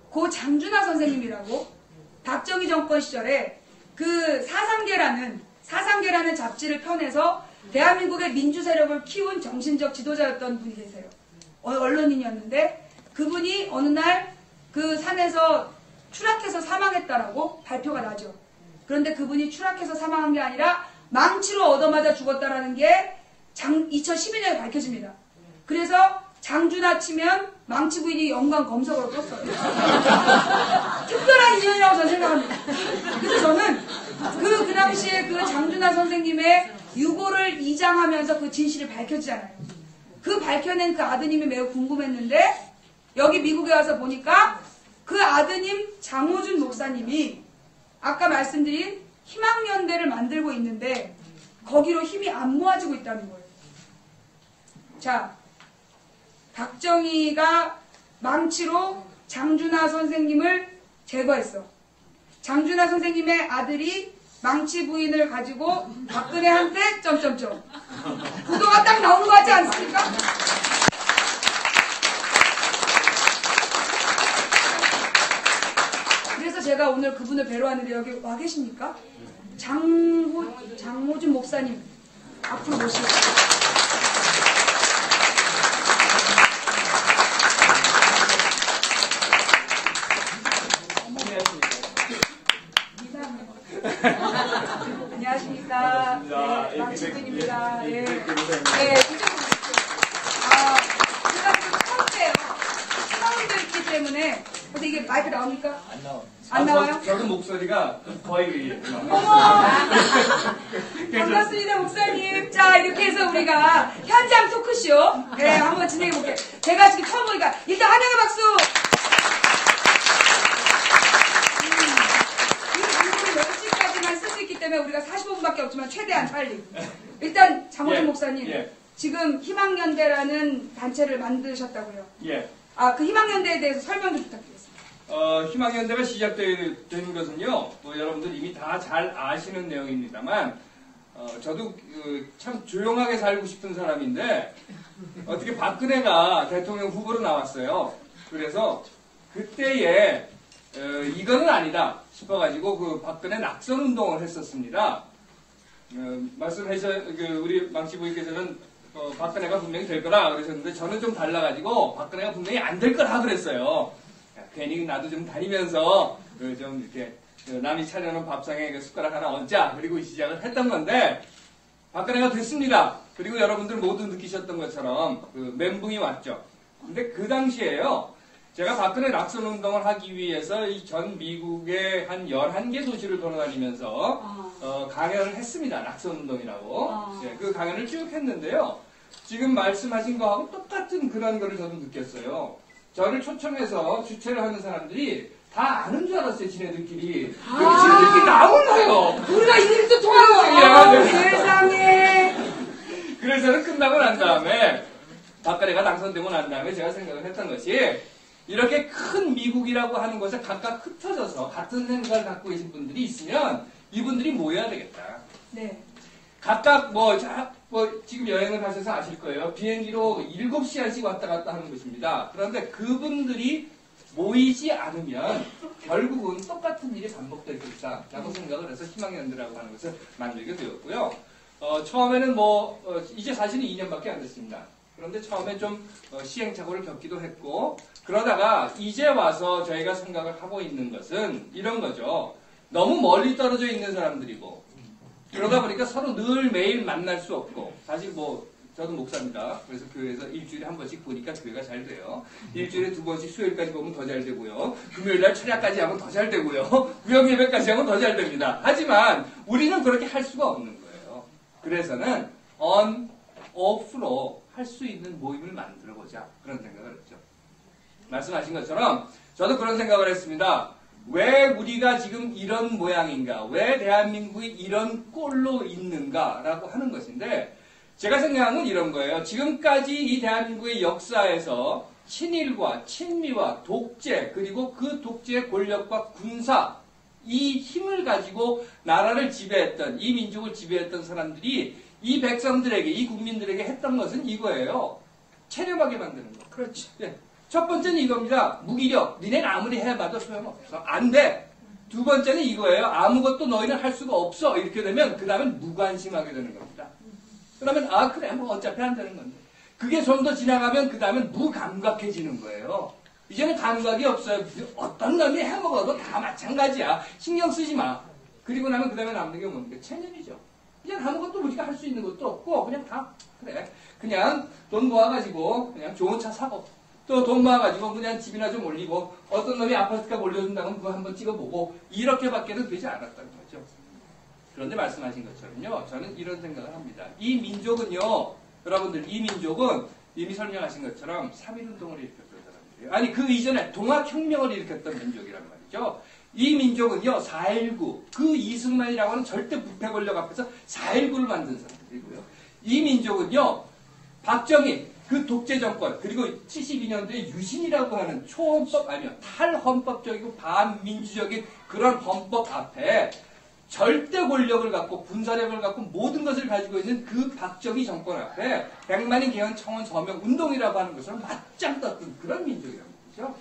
고 장준하 선생님이라고 박정희 정권 시절에 그 사상계라는 잡지를 펴내서 대한민국의 민주 세력을 키운 정신적 지도자였던 분이 계세요. 언론인이었는데 그분이 어느 날 그 산에서 추락해서 사망했다라고 발표가 나죠. 그런데 그분이 추락해서 사망한 게 아니라 망치로 얻어맞아 죽었다라는 게 2012년에 밝혀집니다. 그래서 장준하 치면 망치 부인이 연관 검색어로 떴어요. 특별한 인연이라고 저는 생각합니다. 그래서 저는 그 당시에 그 장준하 선생님의 유고를 이장하면서 그 진실을 밝혔잖아요. 그 밝혀낸 그 아드님이 매우 궁금했는데 여기 미국에 와서 보니까 그 아드님 장호준 목사님이 아까 말씀드린 희망연대를 만들고 있는데 거기로 힘이 안 모아지고 있다는 거예요. 자, 박정희가 망치로 장준하 선생님을 제거했어. 장준하 선생님의 아들이 망치 부인을 가지고 박근혜한테 점점점 구도가 딱 나오는 거 같지 않습니까? 그래서 제가 오늘 그분을 뵈러 왔는데 여기 와 계십니까? 장호준 목사님 앞으로 모시겠습니다. 안녕하십니까. 네, 망치부인입니다. 네. 네, 제가 지금 처음 봬요. 처음도 있기 때문에. 근데 이게 마이크 나옵니까? 안 나와. 안 나와요? 저도 목소리가 거의. 어머! 반갑습니다, 목사님. 자, 이렇게 해서 우리가 현장 토크쇼. 네, 한번 진행해볼게요. 제가 지금 처음 보니까 일단 환영의 박수! 때문에 우리가 45분밖에 없지만 최대한 빨리. 일단 장호준 목사님, 지금 희망연대라는 단체를 만드셨다고요? 예. 그 희망연대에 대해서 설명 좀 부탁드리겠습니다. 희망연대가 시작된 것은요, 뭐 여러분들 이미 다 잘 아시는 내용입니다만, 저도 참 조용하게 살고 싶은 사람인데 어떻게 박근혜가 대통령 후보로 나왔어요. 그래서 그때에 이거는 아니다 싶어가지고 그 박근혜 낙선 운동을 했었습니다. 우리 망치 부인께서는 박근혜가 분명히 될 거라 그러셨는데 저는 좀 달라가지고 박근혜가 분명히 안 될 거라 그랬어요. 괜히 나도 좀 다니면서 좀 이렇게 남이 차려놓은 밥상에 숟가락 하나 얹자 그리고 시작을 했던 건데 박근혜가 됐습니다. 그리고 여러분들 모두 느끼셨던 것처럼 멘붕이 왔죠. 근데 그 당시에요. 제가 박근혜 낙선 운동을 하기 위해서 이 전 미국의 한 11개 도시를 돌아다니면서 강연을 했습니다. 낙선 운동이라고. 네, 그 강연을 쭉 했는데요. 지금 말씀하신 거하고 똑같은 그런 거를 저도 느꼈어요. 저를 초청해서 주최를 하는 사람들이 다 아는 줄 알았어요. 지네들끼리. 지네들끼리 나오나요? 우리가 이름도 통하고 네. 세상에. 그래서는 끝나고 난 다음에 박근혜가 당선되고 난 다음에 제가 생각을 했던 것이 이렇게 큰 미국이라고 하는 것에 각각 흩어져서 같은 생각을 갖고 계신 분들이 있으면 이분들이 모여야 되겠다. 네. 각각 뭐 지금 여행을 하셔서 아실 거예요. 비행기로 7시간씩 왔다 갔다 하는 것입니다. 그런데 그분들이 모이지 않으면 결국은 똑같은 일이 반복될 것이다라고 생각을 해서 희망연대라고 하는 것을 만들게 되었고요. 처음에는 이제 사실은 2년밖에 안 됐습니다. 그런데 처음에 좀 시행착오를 겪기도 했고, 그러다가 이제 와서 저희가 생각을 하고 있는 것은 이런 거죠. 너무 멀리 떨어져 있는 사람들이고, 그러다 보니까 서로 늘 매일 만날 수 없고, 사실 저도 목사입니다. 그래서 교회에서 일주일에 한 번씩 보니까 교회가 잘 돼요. 일주일에 2번씩 수요일까지 보면 더 잘 되고요. 금요일날 철야까지 하면 더 잘 되고요. 구역 예배까지 하면 더 잘 됩니다. 하지만 우리는 그렇게 할 수가 없는 거예요. 그래서는 on, off로 할 수 있는 모임을 만들어보자. 그런 생각을 했죠. 말씀하신 것처럼 저도 그런 생각을 했습니다. 왜 우리가 지금 이런 모양인가? 왜 대한민국이 이런 꼴로 있는가라고 하는 것인데, 제가 생각한 건 이런 거예요. 지금까지 이 대한민국의 역사에서 친일과 친미와 독재, 그리고 그 독재의 권력과 군사, 이 힘을 가지고 나라를 지배했던, 이 민족을 지배했던 사람들이 이 백성들에게, 이 국민들에게 했던 것은 이거예요. 체념하게 만드는 거. 그렇죠. 네. 첫 번째는 이겁니다. 무기력. 니네는 아무리 해봐도 소용없어. 안 돼. 두 번째는 이거예요. 아무것도 너희는 할 수가 없어. 이렇게 되면 그 다음엔 무관심하게 되는 겁니다. 그러면 그래 어차피 안 되는 건데. 그게 좀 더 지나가면 그 다음엔 무감각해지는 거예요. 이제는 감각이 없어요. 어떤 놈이 해먹어도 다 마찬가지야. 신경 쓰지 마. 그리고 나면 그 다음에 남는 게 뭡니까? 체념이죠. 이제 아무것도 우리가 할 수 있는 것도 없고 그냥 그래. 그냥 돈 모아가지고 그냥 좋은 차 사고, 또 돈 모아가지고 그냥 집이나 좀 올리고, 어떤 놈이 아파트값 올려준다면 그거 한번 찍어보고, 이렇게밖에는 되지 않았다는 거죠. 그런데 말씀하신 것처럼요, 저는 이런 생각을 합니다. 이 민족은요, 여러분들, 이 민족은 이미 설명하신 것처럼 3.1운동을 일으켰던 사람들이에요. 아니, 그 이전에 동학혁명을 일으켰던 민족이란 말이죠. 이 민족은요, 4.19, 그 이승만이라고 하는 절대 부패 권력 앞에서 4.19를 만든 사람들이고요. 이 민족은요, 박정희, 그 독재 정권, 그리고 72년도에 유신이라고 하는 초헌법, 아니요, 탈헌법적이고 반민주적인 그런 헌법 앞에 절대 권력을 갖고 군사력을 갖고 모든 것을 가지고 있는 그 박정희 정권 앞에 100만인 개헌 청원 서명 운동이라고 하는 것을 맞짱 떴던 그런 민족이란 말이죠.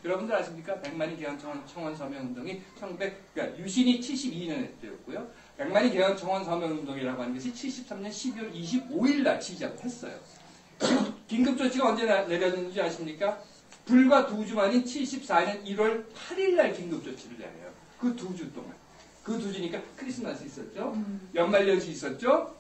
여러분들 아십니까? 100만인 개헌 청원 서명 운동이 그러니까 유신이 72년에 되었고요. 100만인 개헌 청원 서명 운동이라고 하는 것이 73년 12월 25일 날 시작을 했어요. 긴급조치가 언제 내려졌는지 아십니까? 불과 2주 만인 74년 1월 8일 날 긴급조치를 내려요. 그 2주 동안. 그 2주니까 크리스마스 있었죠? 연말연시 있었죠?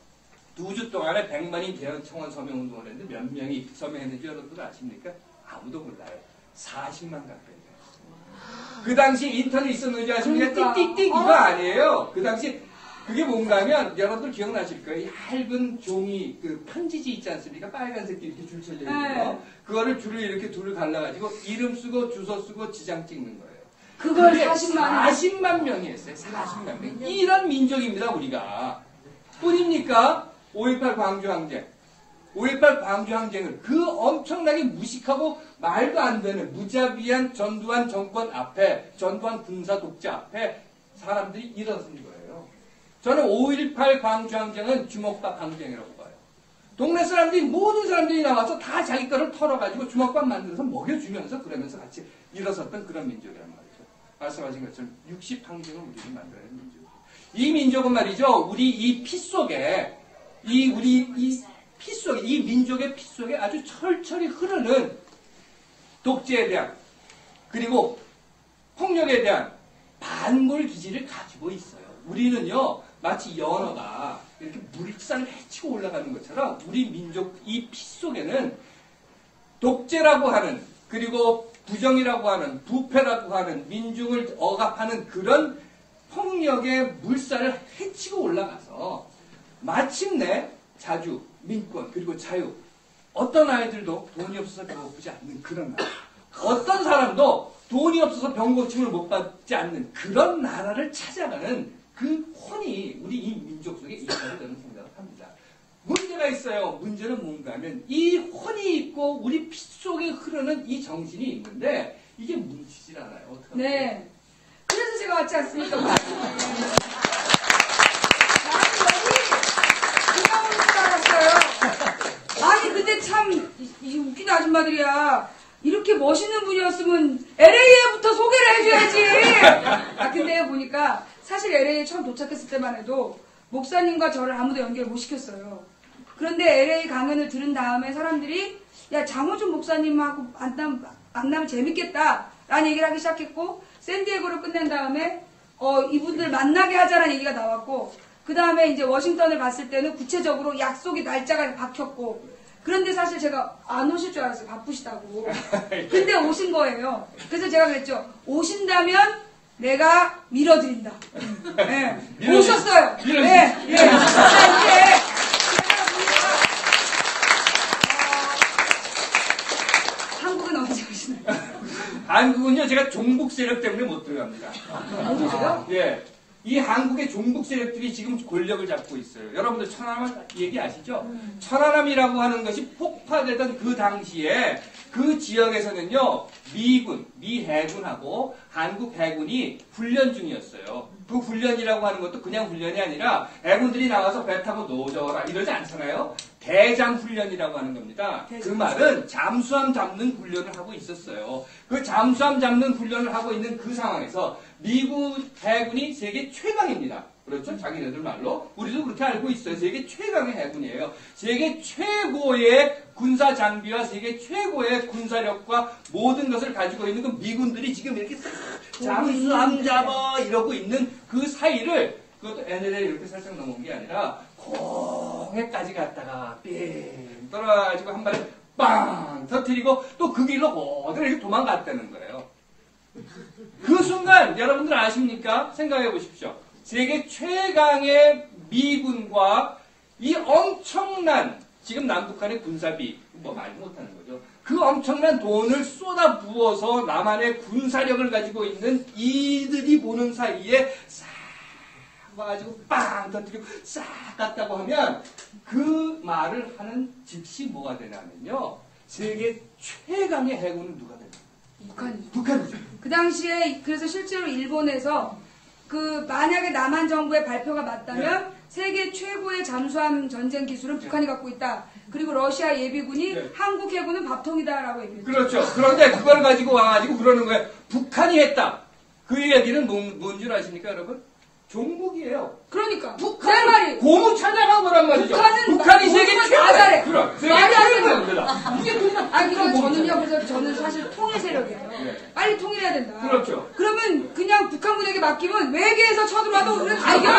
2주 동안에 100만인 개헌 청원 서명 운동을 했는데 몇 명이 서명했는지 여러분들 아십니까? 아무도 몰라요. 40만 가까이 돼요. 그 당시 인터넷 있었는지 아십니까? 그러니까. 띡띡띡 이거 아니에요. 그 당시 그게 뭔가 하면 여러분들 기억나실 거예요. 얇은 종이 그 편지지 있지 않습니까? 빨간색 이렇게 줄 쳐져 있는 거. 그거를 줄을 이렇게 둘을 갈라가지고 이름 쓰고 주소 쓰고 지장 찍는 거예요. 그걸 40만 명이 했어요. 40만 명. 이런 민족입니다, 우리가. 뿐입니까? 5.18 광주항쟁. 5.18 광주항쟁을 그 엄청나게 무식하고 말도 안 되는 무자비한 전두환 정권 앞에, 전두환 군사 독재 앞에 사람들이 일어선 거예요. 저는 5.18 광주항쟁은 주먹밥 항쟁이라고 봐요. 동네 사람들이, 모든 사람들이 나와서 다 자기 거를 털어가지고 주먹밥 만들어서 먹여주면서 그러면서 같이 일어섰던 그런 민족이란 말이죠. 말씀하신 것처럼 60항쟁을 우리는 만들어야 하는 민족. 이 민족은 말이죠, 우리 이 피 속에, 이 민족의 피 속에 아주 철철이 흐르는 독재에 대한, 그리고 폭력에 대한 반골 기질을 가지고 있어요. 우리는요, 마치 연어가 이렇게 물살을 헤치고 올라가는 것처럼 우리 민족 이 피 속에는 독재라고 하는, 그리고 부정이라고 하는, 부패라고 하는, 민중을 억압하는 그런 폭력의 물살을 헤치고 올라가서 마침내 자주, 민권, 그리고 자유, 어떤 아이들도 돈이 없어서 배고프지 않는 그런 나라, 어떤 사람도 돈이 없어서 병고침을 못 받지 않는 그런 나라를 찾아가는 그 혼이 우리 이 민족 속에 있다고 저는 생각을 합니다. 문제가 있어요. 문제는 뭔가 하면 이 혼이 있고 우리 피 속에 흐르는 이 정신이 있는데 이게 뭉치질 않아요. 어떡합니까? 네. 그래서 제가 왔지 않습니까? 나는 여기 그런데 참 이 웃긴 아줌마들이야. 이렇게 멋있는 분이었으면 LA에부터 소개를 해줘야지. 아 근데 보니까 사실 LA에 처음 도착했을 때만 해도 목사님과 저를 아무도 연결 못 시켰어요. 그런데 LA 강연을 들은 다음에 사람들이 야 장호준 목사님하고 만나면 재밌겠다 라는 얘기를 하기 시작했고 샌디에고를 끝낸 다음에 이분들 만나게 하자라는 얘기가 나왔고 그 다음에 이제 워싱턴을 갔을 때는 구체적으로 약속이 날짜가 박혔고 그런데 사실 제가 안 오실 줄 알았어요. 바쁘시다고. 근데 오신 거예요. 그래서 제가 그랬죠. 오신다면 내가 밀어드린다. 네. 오셨어요. 네. 네. 자, 이제 제가 보니까 한국은 언제 오시나요? 한국은요, 제가 종북 세력 때문에 못 들어갑니다. 어디세요? 예. 이 한국의 종북 세력들이 지금 권력을 잡고 있어요. 여러분들 천안함 얘기 아시죠? 천안함이라고 하는 것이 폭파되던 그 당시에 그 지역에서는요, 미 해군하고 한국 해군이 훈련 중이었어요. 그 훈련이라고 하는 것도 그냥 훈련이 아니라 해군들이 나와서 배 타고 노져라 이러지 않잖아요. 대잠 훈련이라고 하는 겁니다. 그 말은 잠수함 잡는 훈련을 하고 있었어요. 그 잠수함 잡는 훈련을 하고 있는 그 상황에서 미국 해군이 세계 최강입니다. 그렇죠? 자기네들 말로. 우리도 그렇게 알고 있어요. 세계 최강의 해군이에요. 세계 최고의 군사 장비와 세계 최고의 군사력과 모든 것을 가지고 있는 그 미군들이 지금 이렇게 싹 잠수함 잡아 이러고 있는 그 사이를 그것도 NLL 이렇게 살짝 넘어온 게 아니라 공해까지 갔다가 삥 떨어가지고 한 발에 빵 터뜨리고 또 그 길로 어디로 이렇게 도망갔다는 거예요. 그 순간 여러분들 아십니까? 생각해 보십시오. 세계 최강의 미군과 이 엄청난 지금 남북한의 군사비 뭐 말 못하는 거죠. 그 엄청난 돈을 쏟아 부어서 남한의 군사력을 가지고 있는 이들이 보는 사이에 싹 와가지고 빵 터뜨리고 싹 갔다고 하면 그 말을 하는 즉시 뭐가 되냐면요. 세계 최강의 해군은 누가 되나요? 북한이죠. 그 당시에 그래서 실제로 일본에서 그 만약에 남한 정부의 발표가 맞다면 세계 최고의 잠수함 전쟁 기술은 북한이 갖고 있다. 그리고 러시아 예비군이 한국 해군은 밥통이다라고 얘기했죠. 그렇죠. 그런데 그걸 가지고 와가지고 그러는 거예요. 북한이 했다. 그 얘기는 뭔 줄 아십니까, 여러분? 종북이에요. 그러니까 북한 말이 고무 찬양한 거란 말이죠. 북한은 북한이 세계 다 최고다. 잘해. 그럼 세계 말이 안 최고입니다. 이게 아니 그럼 저는요. 그래서 저는 사실 통일 세력이에요. 빨리 통일해야 된다. 그렇죠. 그러면 그냥 북한군에게 맡기면 외계에서 쳐들어와도 우리는 다 이겨요.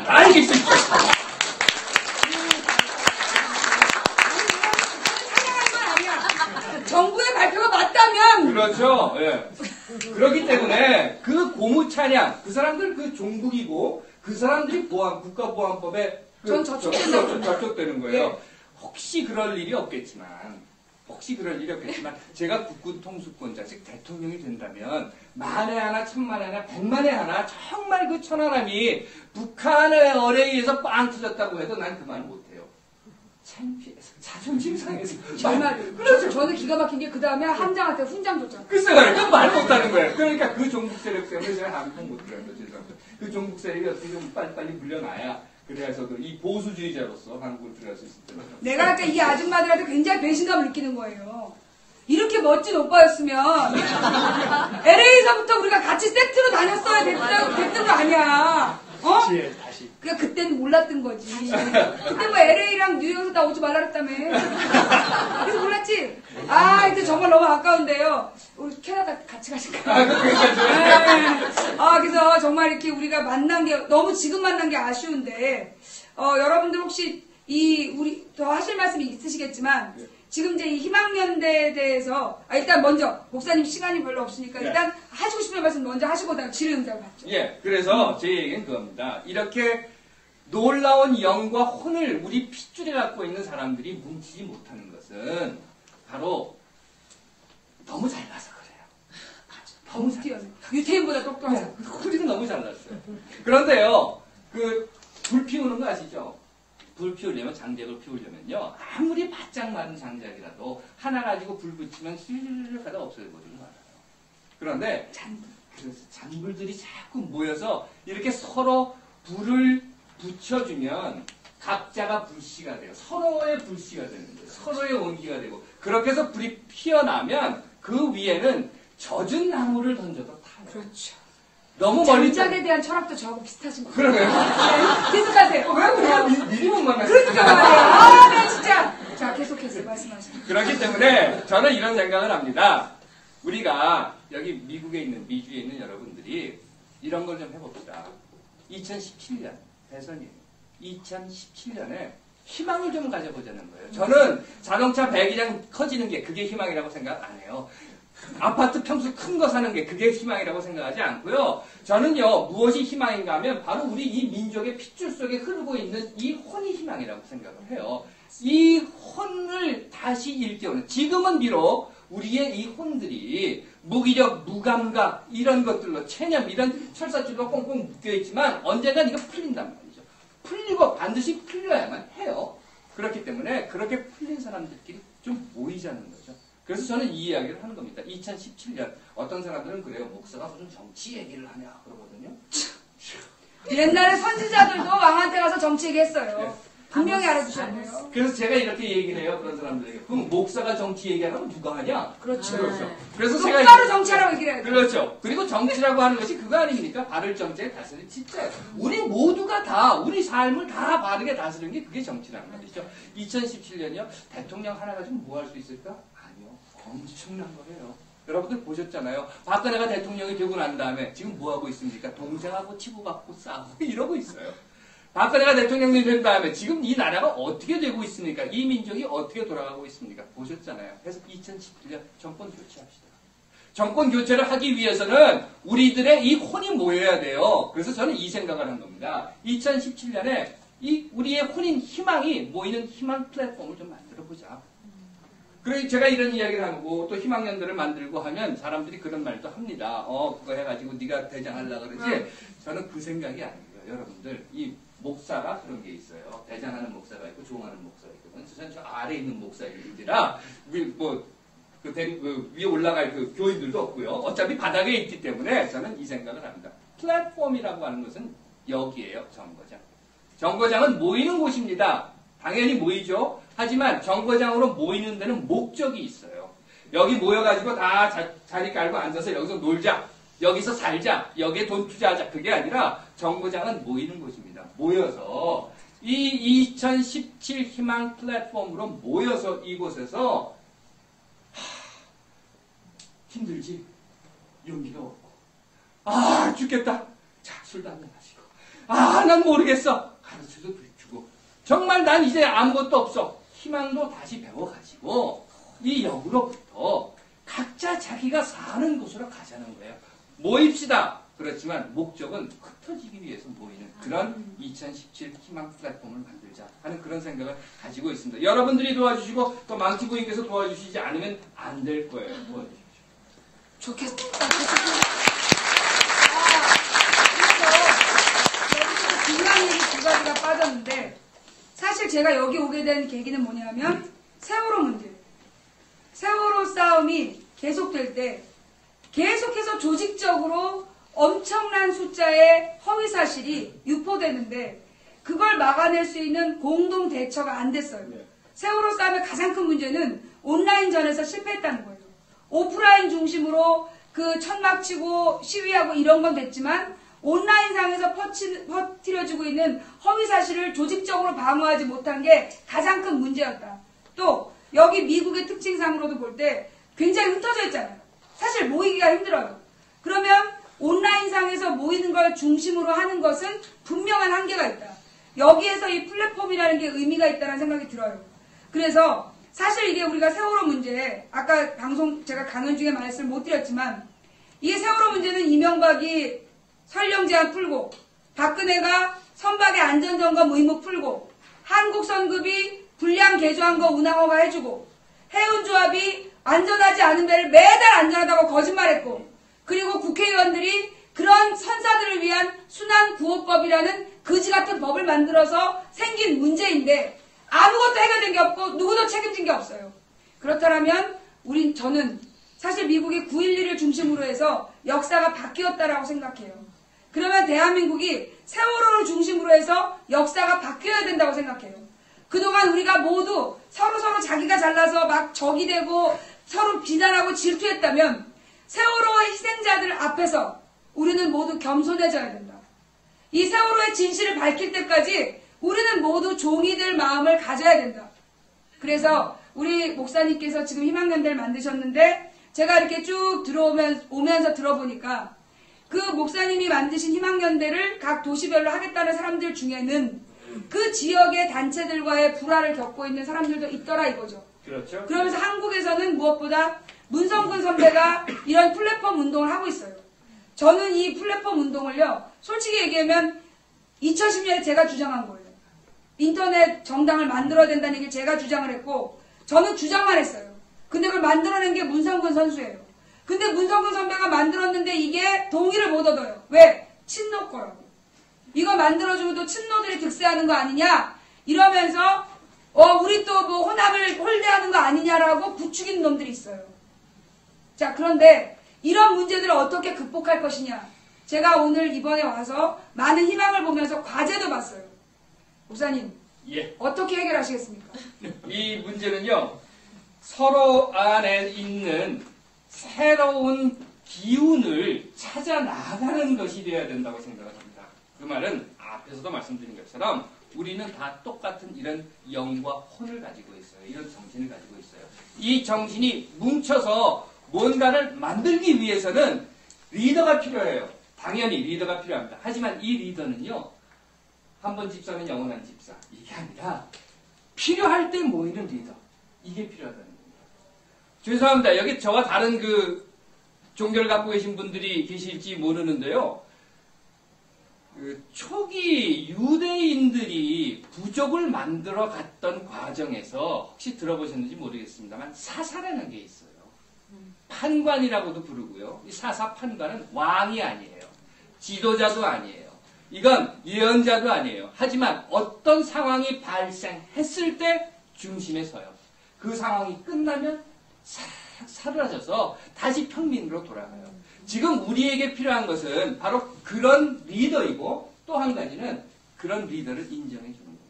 알겠습니다. 정부의 발표가 맞다면 그렇죠. 예. 그렇기 때문에 그 고무 찬양, 그 사람들 그 종북이고 그 사람들이 국가보안법에 전 저촉되는 거예요. 예. 혹시 그럴 일이 없겠지만 제가 국군 통수권자, 즉 대통령이 된다면 만에 하나, 천만에 하나, 백만에 하나 정말 그 천하람이 북한의 어뢰에서 빵 터졌다고 해도 난 그 말 못해요. 창피해서, 자존심 상해서. 정말 그렇죠. 저는 기가 막힌 게 그 다음에 함장한테 훈장 줬잖아요. 글쎄 말이야. 말 못하는 거예요. 그러니까 그 종북 세력 때문에 제가 한국 못 들어요. 죄송합니다. 그 종북 세력이 어떻게 좀 빨리빨리 물려놔야 그래서도 이 보수주의자로서 한국을 들어갈 수 있을 텐데. 내가 아까 이 아줌마들한테 굉장히 배신감을 느끼는 거예요. 이렇게 멋진 오빠였으면 LA에서부터 우리가 같이 세트로 다녔어야 됐던 거 아니야. 어? 다시. 그러니까 그때는 몰랐던 거지. 그때 뭐 LA랑 뉴욕에서 다 오지 말라 그랬다며. 그래서 몰랐지? 아, 이제 정말 너무 아까운데요. 우리 캐나다 같이 가실까요? 그래서 정말 이렇게 우리가 만난 게, 너무 지금 만난 게 아쉬운데, 여러분들 혹시 우리 더 하실 말씀이 있으시겠지만, 지금 이제 이 희망연대에 대해서, 일단 먼저, 목사님 시간이 별로 없으니까, 일단 하시고 싶은 말씀 먼저 하시고, 다음 질의응답을 받죠. 예, 그래서 제 얘기는 그겁니다. 이렇게 놀라운 영과 혼을 우리 핏줄에 갖고 있는 사람들이 뭉치지 못하는 것은 바로 너무 잘나서 그래요. 너무 뛰어요. 유태인보다 똑똑하죠. 우리는 너무 잘났어요. 그런데요, 불 피우는 거 아시죠? 불 피우려면, 장작을 피우려면요, 아무리 바짝 마른 장작이라도 하나 가지고 불 붙이면 휘르르 가다 없어지거든요. 그런데 그래서 잔불들이 자꾸 모여서 이렇게 서로 불을 붙여주면 각자가 불씨가 돼요. 서로의 불씨가 되는 거예요. 서로의 온기가 되고 그렇게 해서 불이 피어나면 그 위에는 젖은 나무를 던져도 타요. 그렇죠. 너무 멀리 장작에 대한 철학도 저하고 비슷하신 것 그러네요. 같아요. 네, 계속하세요. 왜 그래요? 미리 못 만나요. 그러니까 말이에요. 아, 네, 진짜. 자, 계속해서 말씀하세요. 그렇기 때문에 저는 이런 생각을 합니다. 우리가 여기 미국에 있는, 미주에 있는 여러분들이 이런 걸 좀 해봅시다. 2017년 대선이에요. 2017년에 희망을 좀 가져보자는 거예요. 저는 자동차 배기량 커지는 게 그게 희망이라고 생각 안 해요. 아파트 평수 큰 거 사는 게 그게 희망이라고 생각하지 않고요. 저는요, 무엇이 희망인가 하면 바로 우리 이 민족의 핏줄 속에 흐르고 있는 이 혼이 희망이라고 생각을 해요. 이 혼을 다시 일깨우는, 지금은 비록 우리의 이 혼들이 무기력, 무감각 이런 것들로 체념, 이런 철사줄로 꽁꽁 묶여있지만 언젠간 이거 풀린단 말이죠. 풀리고 반드시 풀려야만 해요. 그렇기 때문에 그렇게 풀린 사람들끼리 좀 모이자는 거죠. 그래서 저는 이 이야기를 하는 겁니다. 2017년 어떤 사람들은 그래요. 목사가 무슨 정치 얘기를 하냐 그러거든요. 옛날에 선지자들도 왕한테 가서 정치 얘기했어요. 네. 분명히 알아두셔야 돼요. 그래서 제가 이렇게 얘기를 해요. 그런 사람들에게. 그럼 목사가 정치 얘기하면 누가 하냐? 그렇죠. 그렇죠. 그래서 제가 똑바로 정치하라고 얘기를 해야 돼요. 그렇죠. 그리고 정치라고 하는 것이 그거 아닙니까? 바를 정치에 다스리는 진짜예요. 우리 모두가 다 우리 삶을 다 바르게 다스리는 게 그게 정치라는 말이죠. 2017년이요. 대통령 하나 가지고 뭐 할 수 있을까? 아니요. 엄청난 거예요. 여러분들 보셨잖아요. 박근혜가 대통령이 되고 난 다음에 지금 뭐 하고 있습니까? 동생하고 치고받고 싸우고 이러고 있어요. 박근혜가 대통령이 된 다음에 지금 이 나라가 어떻게 되고 있습니까? 이 민족이 어떻게 돌아가고 있습니까? 보셨잖아요. 그래서 2017년 정권 교체합시다. 정권 교체를 하기 위해서는 우리들의 이 혼이 모여야 돼요. 그래서 저는 이 생각을 한 겁니다. 2017년에 이 우리의 혼인 희망이 모이는 희망 플랫폼을 좀 만들어보자. 그래서 제가 이런 이야기를 하고 또 희망연대를 만들고 하면 사람들이 그런 말도 합니다. 그거 해가지고 네가 대장하려고 그러지? 저는 그 생각이 아니에요. 여러분들 이 목사가 그런 게 있어요. 대장하는 목사가 있고 조응하는 목사가 있거든요. 저는 저 아래에 있는 목사들이라 위에 올라갈 그 교인들도 없고요. 어차피 바닥에 있기 때문에 저는 이 생각을 합니다. 플랫폼이라고 하는 것은 여기에요. 정거장. 정거장은 모이는 곳입니다. 당연히 모이죠. 하지만 정거장으로 모이는 데는 목적이 있어요. 여기 모여가지고 다 자리 깔고 앉아서 여기서 놀자. 여기서 살자. 여기에 돈 투자하자. 그게 아니라 정거장은 모이는 곳입니다. 모여서 이 2017 희망 플랫폼으로 모여서 이곳에서 힘들지? 용기가 없고 죽겠다. 자, 술도 한잔 마시고 난 모르겠어. 가르쳐도 주고 정말 난 이제 아무것도 없어. 희망도 다시 배워가지고 이 역으로부터 각자 자기가 사는 곳으로 가자는 거예요. 모입시다. 그렇지만 목적은 흩어지기 위해서 모이는 그런 2017 희망 플랫폼을 만들자 하는 그런 생각을 가지고 있습니다. 여러분들이 도와주시고 또 망치 부인께서 도와주시지 않으면 안 될 거예요. 도와주십시오. 좋겠습니다. 여기서 중요한 얘기 두 가지가 빠졌는데 사실 제가 여기 오게 된 계기는 뭐냐면 세월호 문제. 세월호 싸움이 계속될 때 계속해서 조직적으로 엄청난 숫자의 허위사실이 유포되는데 그걸 막아낼 수 있는 공동 대처가 안 됐어요. 세월호 싸움의 가장 큰 문제는 온라인전에서 실패했다는 거예요. 오프라인 중심으로 그 천막 치고 시위하고 이런 건 됐지만 온라인상에서 퍼뜨려지고 있는 허위사실을 조직적으로 방어하지 못한 게 가장 큰 문제였다. 또 여기 미국의 특징상으로도 볼 때 굉장히 흩어져 있잖아요. 사실 모이기가 힘들어요. 그러면 온라인상에서 모이는 걸 중심으로 하는 것은 분명한 한계가 있다. 여기에서 이 플랫폼이라는 게 의미가 있다는 생각이 들어요. 그래서 사실 이게 우리가 세월호 문제, 아까 방송 제가 강연 중에 말씀을 못 드렸지만 이 세월호 문제는 이명박이 설령 제한 풀고 박근혜가 선박의 안전점검 의무 풀고 한국선급이 불량 개조한 거 운항허가 해주고 해운조합이 안전하지 않은 배를 매달 안전하다고 거짓말했고 그리고 국회의원들이 그런 선사들을 위한 순환구호법이라는 거지같은 법을 만들어서 생긴 문제인데 아무것도 해결된 게 없고 누구도 책임진 게 없어요. 그렇다면 저는 사실 미국의 9.11을 중심으로 해서 역사가 바뀌었다라고 생각해요. 그러면 대한민국이 세월호를 중심으로 해서 역사가 바뀌어야 된다고 생각해요. 그동안 우리가 모두 서로 자기가 잘나서 막 적이 되고 서로 비난하고 질투했다면 세월호의 희생자들 앞에서 우리는 모두 겸손해져야 된다. 이 세월호의 진실을 밝힐 때까지 우리는 모두 종이 될 마음을 가져야 된다. 그래서 우리 목사님께서 지금 희망연대를 만드셨는데 제가 이렇게 쭉 오면서 들어보니까 그 목사님이 만드신 희망연대를 각 도시별로 하겠다는 사람들 중에는 그 지역의 단체들과의 불화를 겪고 있는 사람들도 있더라 이거죠. 그렇죠. 그러면서 한국에서는 무엇보다 문성근 선배가 이런 플랫폼 운동을 하고 있어요. 저는 이 플랫폼 운동을요, 솔직히 얘기하면 2010년에 제가 주장한 거예요. 인터넷 정당을 만들어야 된다는 얘기를 제가 주장을 했고, 저는 주장만 했어요. 근데 그걸 만들어낸 게 문성근 선수예요. 근데 문성근 선배가 만들었는데 이게 동의를 못 얻어요. 왜? 친노 거라고. 이거 만들어주고도 친노들이 득세하는 거 아니냐? 이러면서 우리 또 뭐 혼합을 홀대하는 거 아니냐라고 부추기는 놈들이 있어요. 자, 그런데 이런 문제들을 어떻게 극복할 것이냐? 제가 오늘 이번에 와서 많은 희망을 보면서 과제도 봤어요. 목사님, 예. 어떻게 해결하시겠습니까? 이 문제는요, 서로 안에 있는 새로운 기운을 찾아 나가는 것이 되어야 된다고 생각을 합니다. 그 말은 앞에서도 말씀드린 것처럼 우리는 다 똑같은 이런 영과 혼을 가지고 있어요. 이런 정신을 가지고 있어요. 이 정신이 뭉쳐서 뭔가를 만들기 위해서는 리더가 필요해요. 당연히 리더가 필요합니다. 하지만 이 리더는요, 한 번 집사는 영원한 집사. 이게 아니라 필요할 때 모이는 리더. 이게 필요하다는 겁니다. 죄송합니다. 여기 저와 다른 그 종교를 갖고 계신 분들이 계실지 모르는데요. 그 초기 유대인들이 부족을 만들어 갔던 과정에서 혹시 들어보셨는지 모르겠습니다만 사사라는 게 있어요. 판관이라고도 부르고요. 이 사사 판관은 왕이 아니에요. 지도자도 아니에요. 이건 예언자도 아니에요. 하지만 어떤 상황이 발생했을 때 중심에 서요. 그 상황이 끝나면 사라져서 다시 평민으로 돌아가요. 지금 우리에게 필요한 것은 바로 그런 리더이고 또 한 가지는 그런 리더를 인정해 주는 겁니다.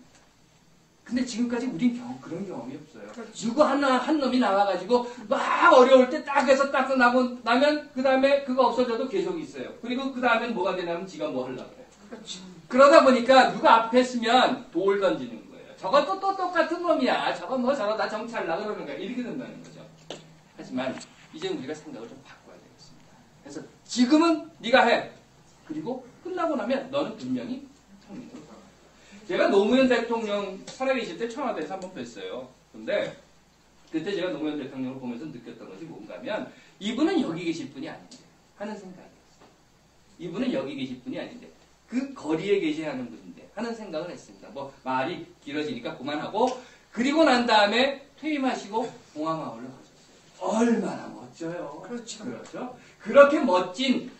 근데 지금까지 우린 그런 경험이 없어요. 누구 한 놈이 나와가지고 막 어려울 때 딱 해서 딱 나고 나면 그 다음에 그거 없어져도 계속 있어요. 그리고 그 다음엔 뭐가 되냐면 지가 뭐 하려고 그래요. 그러다 보니까 누가 앞에 쓰면 돌 던지는 거예요. 저것도 또 똑같은 놈이야. 저건 뭐 저러다 정치하려고 그러는 거야. 이렇게 된다는 거죠. 하지만 이제 우리가 생각을 좀 바꿔야 되겠습니다. 그래서 지금은 네가 해. 그리고 끝나고 나면 너는 분명히 평민으로 돌아가요. 제가 노무현 대통령 살아계실 때 청와대에서 한번 뵀어요. 근데 그때 제가 노무현 대통령을 보면서 느꼈던 것이 뭔가 하면 이분은 여기 계실 분이 아닌데 하는 생각이었어요. 이분은 여기 계실 분이 아닌데 그 거리에 계셔야 하는 분인데 하는 생각을 했습니다. 뭐 말이 길어지니까 그만하고 그리고 난 다음에 퇴임하시고 봉화마을로 가셨어요. 얼마나 멋져요. 그렇죠. 그렇죠. 그렇게 멋진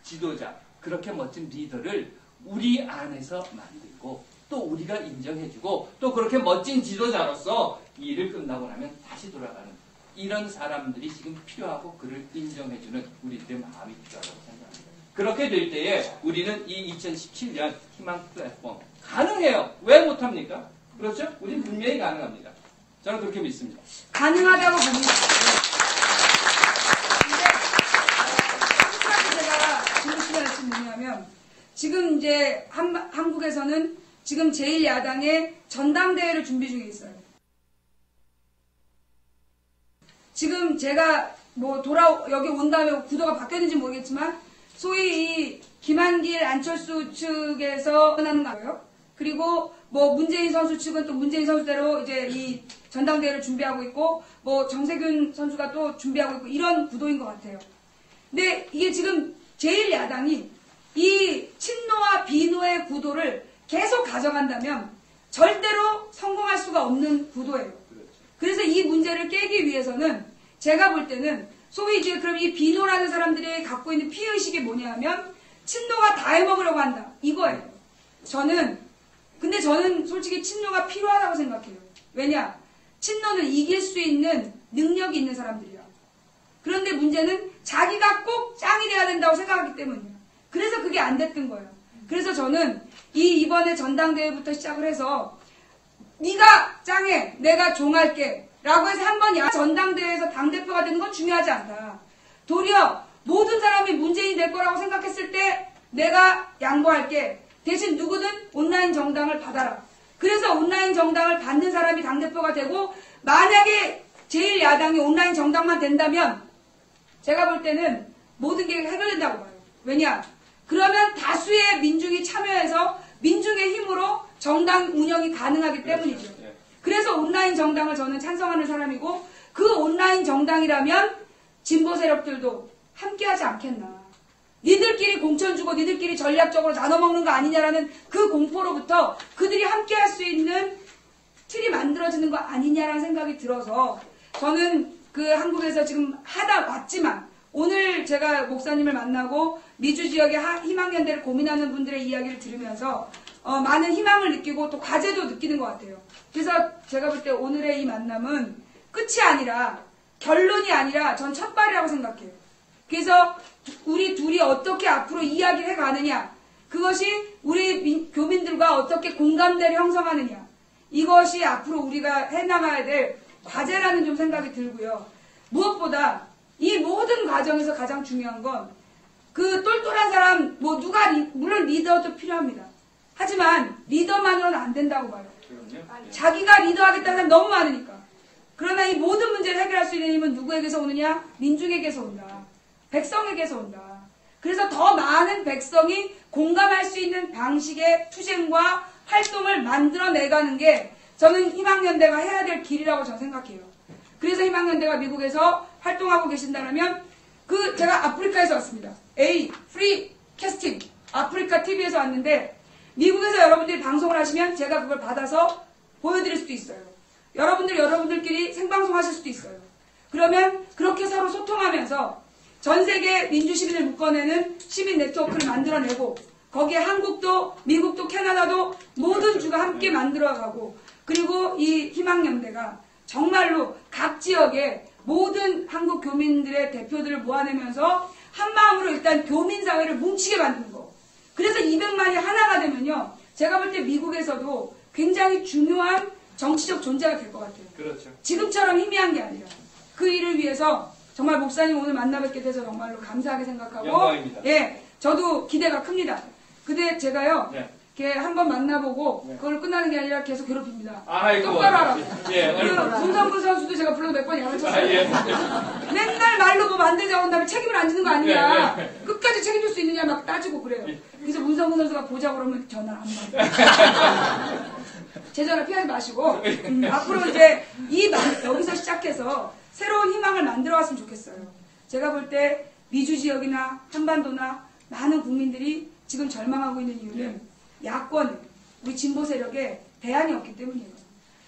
지도자, 그렇게 멋진 리더를 우리 안에서 만들고 또 우리가 인정해주고 또 그렇게 멋진 지도자로서 이 일을 끝나고 나면 다시 돌아가는 이런 사람들이 지금 필요하고 그를 인정해주는 우리들의 마음이 필요하다고 생각합니다. 그렇게 될 때에 우리는 이 2017년 희망 플랫폼 가능해요. 왜 못합니까? 그렇죠? 우리는 분명히 가능합니다. 저는 그렇게 믿습니다. 가능하다고 봅니다. 근데 제가 중요한 말씀이 뭐냐면 지금 이제 한국에서는 지금 제1야당의 전당대회를 준비 중에 있어요. 지금 제가 뭐 여기 온 다음에 구도가 바뀌었는지 모르겠지만 소위 이 김한길 안철수 측에서 하는 거예요. 그리고 뭐 문재인 선수 측은 또 문재인 선수대로 이제 이 전당대회를 준비하고 있고 뭐 정세균 선수가 또 준비하고 있고 이런 구도인 것 같아요. 근데 이게 지금 제1야당이 이 친노와 비노의 구도를 계속 가져간다면 절대로 성공할 수가 없는 구도예요. 그래서 이 문제를 깨기 위해서는 제가 볼 때는 소위 이제 그럼 이 비노라는 사람들이 갖고 있는 피의식이 뭐냐 하면 친노가 다 해먹으려고 한다. 이거예요. 근데 저는 솔직히 친노가 필요하다고 생각해요. 왜냐? 친노는 이길 수 있는 능력이 있는 사람들이야. 그런데 문제는 자기가 꼭 짱이 돼야 된다고 생각하기 때문이야. 그래서 그게 안 됐던 거예요. 그래서 저는 이번에 전당대회부터 시작을 해서 네가 짱해, 내가 종할게 라고 해서 한번 전당대회에서 당대표가 되는 건 중요하지 않다. 도리어 모든 사람이 문재인이 될 거라고 생각했을 때 내가 양보할게. 대신 누구든 온라인 정당을 받아라. 그래서 온라인 정당을 받는 사람이 당대표가 되고, 만약에 제1야당이 온라인 정당만 된다면 제가 볼 때는 모든 게 해결된다고 봐요. 왜냐? 그러면 다수의 민중이 참여해서 민중의 힘으로 정당 운영이 가능하기 때문이죠. 그래서 온라인 정당을 저는 찬성하는 사람이고, 그 온라인 정당이라면 진보 세력들도 함께하지 않겠나. 니들끼리 공천 주고 니들끼리 전략적으로 나눠먹는 거 아니냐라는 그 공포로부터 그들이 함께할 수 있는 틀이 만들어지는 거 아니냐라는 생각이 들어서, 저는 그 한국에서 지금 하다 왔지만 오늘 제가 목사님을 만나고 미주 지역의 희망연대를 고민하는 분들의 이야기를 들으면서 많은 희망을 느끼고 또 과제도 느끼는 것 같아요. 그래서 제가 볼 때 오늘의 이 만남은 끝이 아니라, 결론이 아니라 전 첫발이라고 생각해요. 그래서 우리 둘이 어떻게 앞으로 이야기를 해가느냐, 그것이 우리 교민들과 어떻게 공감대를 형성하느냐, 이것이 앞으로 우리가 해나가야 될 과제라는 좀 생각이 들고요. 무엇보다 이 모든 과정에서 가장 중요한 건 그 똘똘한 사람, 물론 리더도 필요합니다. 하지만 리더만으로는 안 된다고 봐요. 자기가 리더하겠다는 사람이 너무 많으니까. 그러나 이 모든 문제를 해결할 수 있는 힘은 누구에게서 오느냐? 민중에게서 온다. 백성에게서 온다. 그래서 더 많은 백성이 공감할 수 있는 방식의 투쟁과 활동을 만들어내가는 게 저는 희망연대가 해야 될 길이라고 저는 생각해요. 그래서 희망연대가 미국에서 활동하고 계신다면, 제가 아프리카에서 왔습니다. 프리 캐스팅 아프리카 TV에서 왔는데, 미국에서 여러분들이 방송을 하시면 제가 그걸 받아서 보여드릴 수도 있어요. 여러분들끼리 생방송 하실 수도 있어요. 그러면 그렇게 서로 소통하면서 전 세계 민주시민을 묶어내는 시민 네트워크를 만들어내고, 거기에 한국도 미국도 캐나다도 모든 주가 함께 만들어가고, 그리고 이 희망연대가 정말로 각 지역에 모든 한국 교민들의 대표들을 모아내면서 한마음으로 일단 교민사회를 뭉치게 만드는 거. 그래서 200만이 하나가 되면요, 제가 볼 때 미국에서도 굉장히 중요한 정치적 존재가 될 것 같아요. 그렇죠. 지금처럼 희미한 게 아니라. 그 일을 위해서 정말 목사님 오늘 만나뵙게 돼서 정말로 감사하게 생각하고, 영광입니다. 예, 저도 기대가 큽니다. 근데 제가요, 네. 이렇게 한번 만나보고 네. 그걸 끝나는 게 아니라 계속 괴롭힙니다. 아이고. 똑바로 하라. 예, 문성근 선수도 제가 불러서 몇 번 양을 예. 쳤어요. 맨날 말로 뭐 만들자고 한 다음에 책임을 안 지는 거 아니냐. 네. 끝까지 책임질 수 있느냐 막 따지고 그래요. 예. 그래서 문성근 선수가 보자고 그러면 전화를 안 받아요. 제 전화 피하지 마시고, 앞으로 이제 여기서 시작해서 새로운 희망을 만들어갔으면 좋겠어요. 제가 볼 때 미주 지역이나 한반도나 많은 국민들이 지금 절망하고 있는 이유는 야권, 우리 진보 세력에 대안이 없기 때문이에요.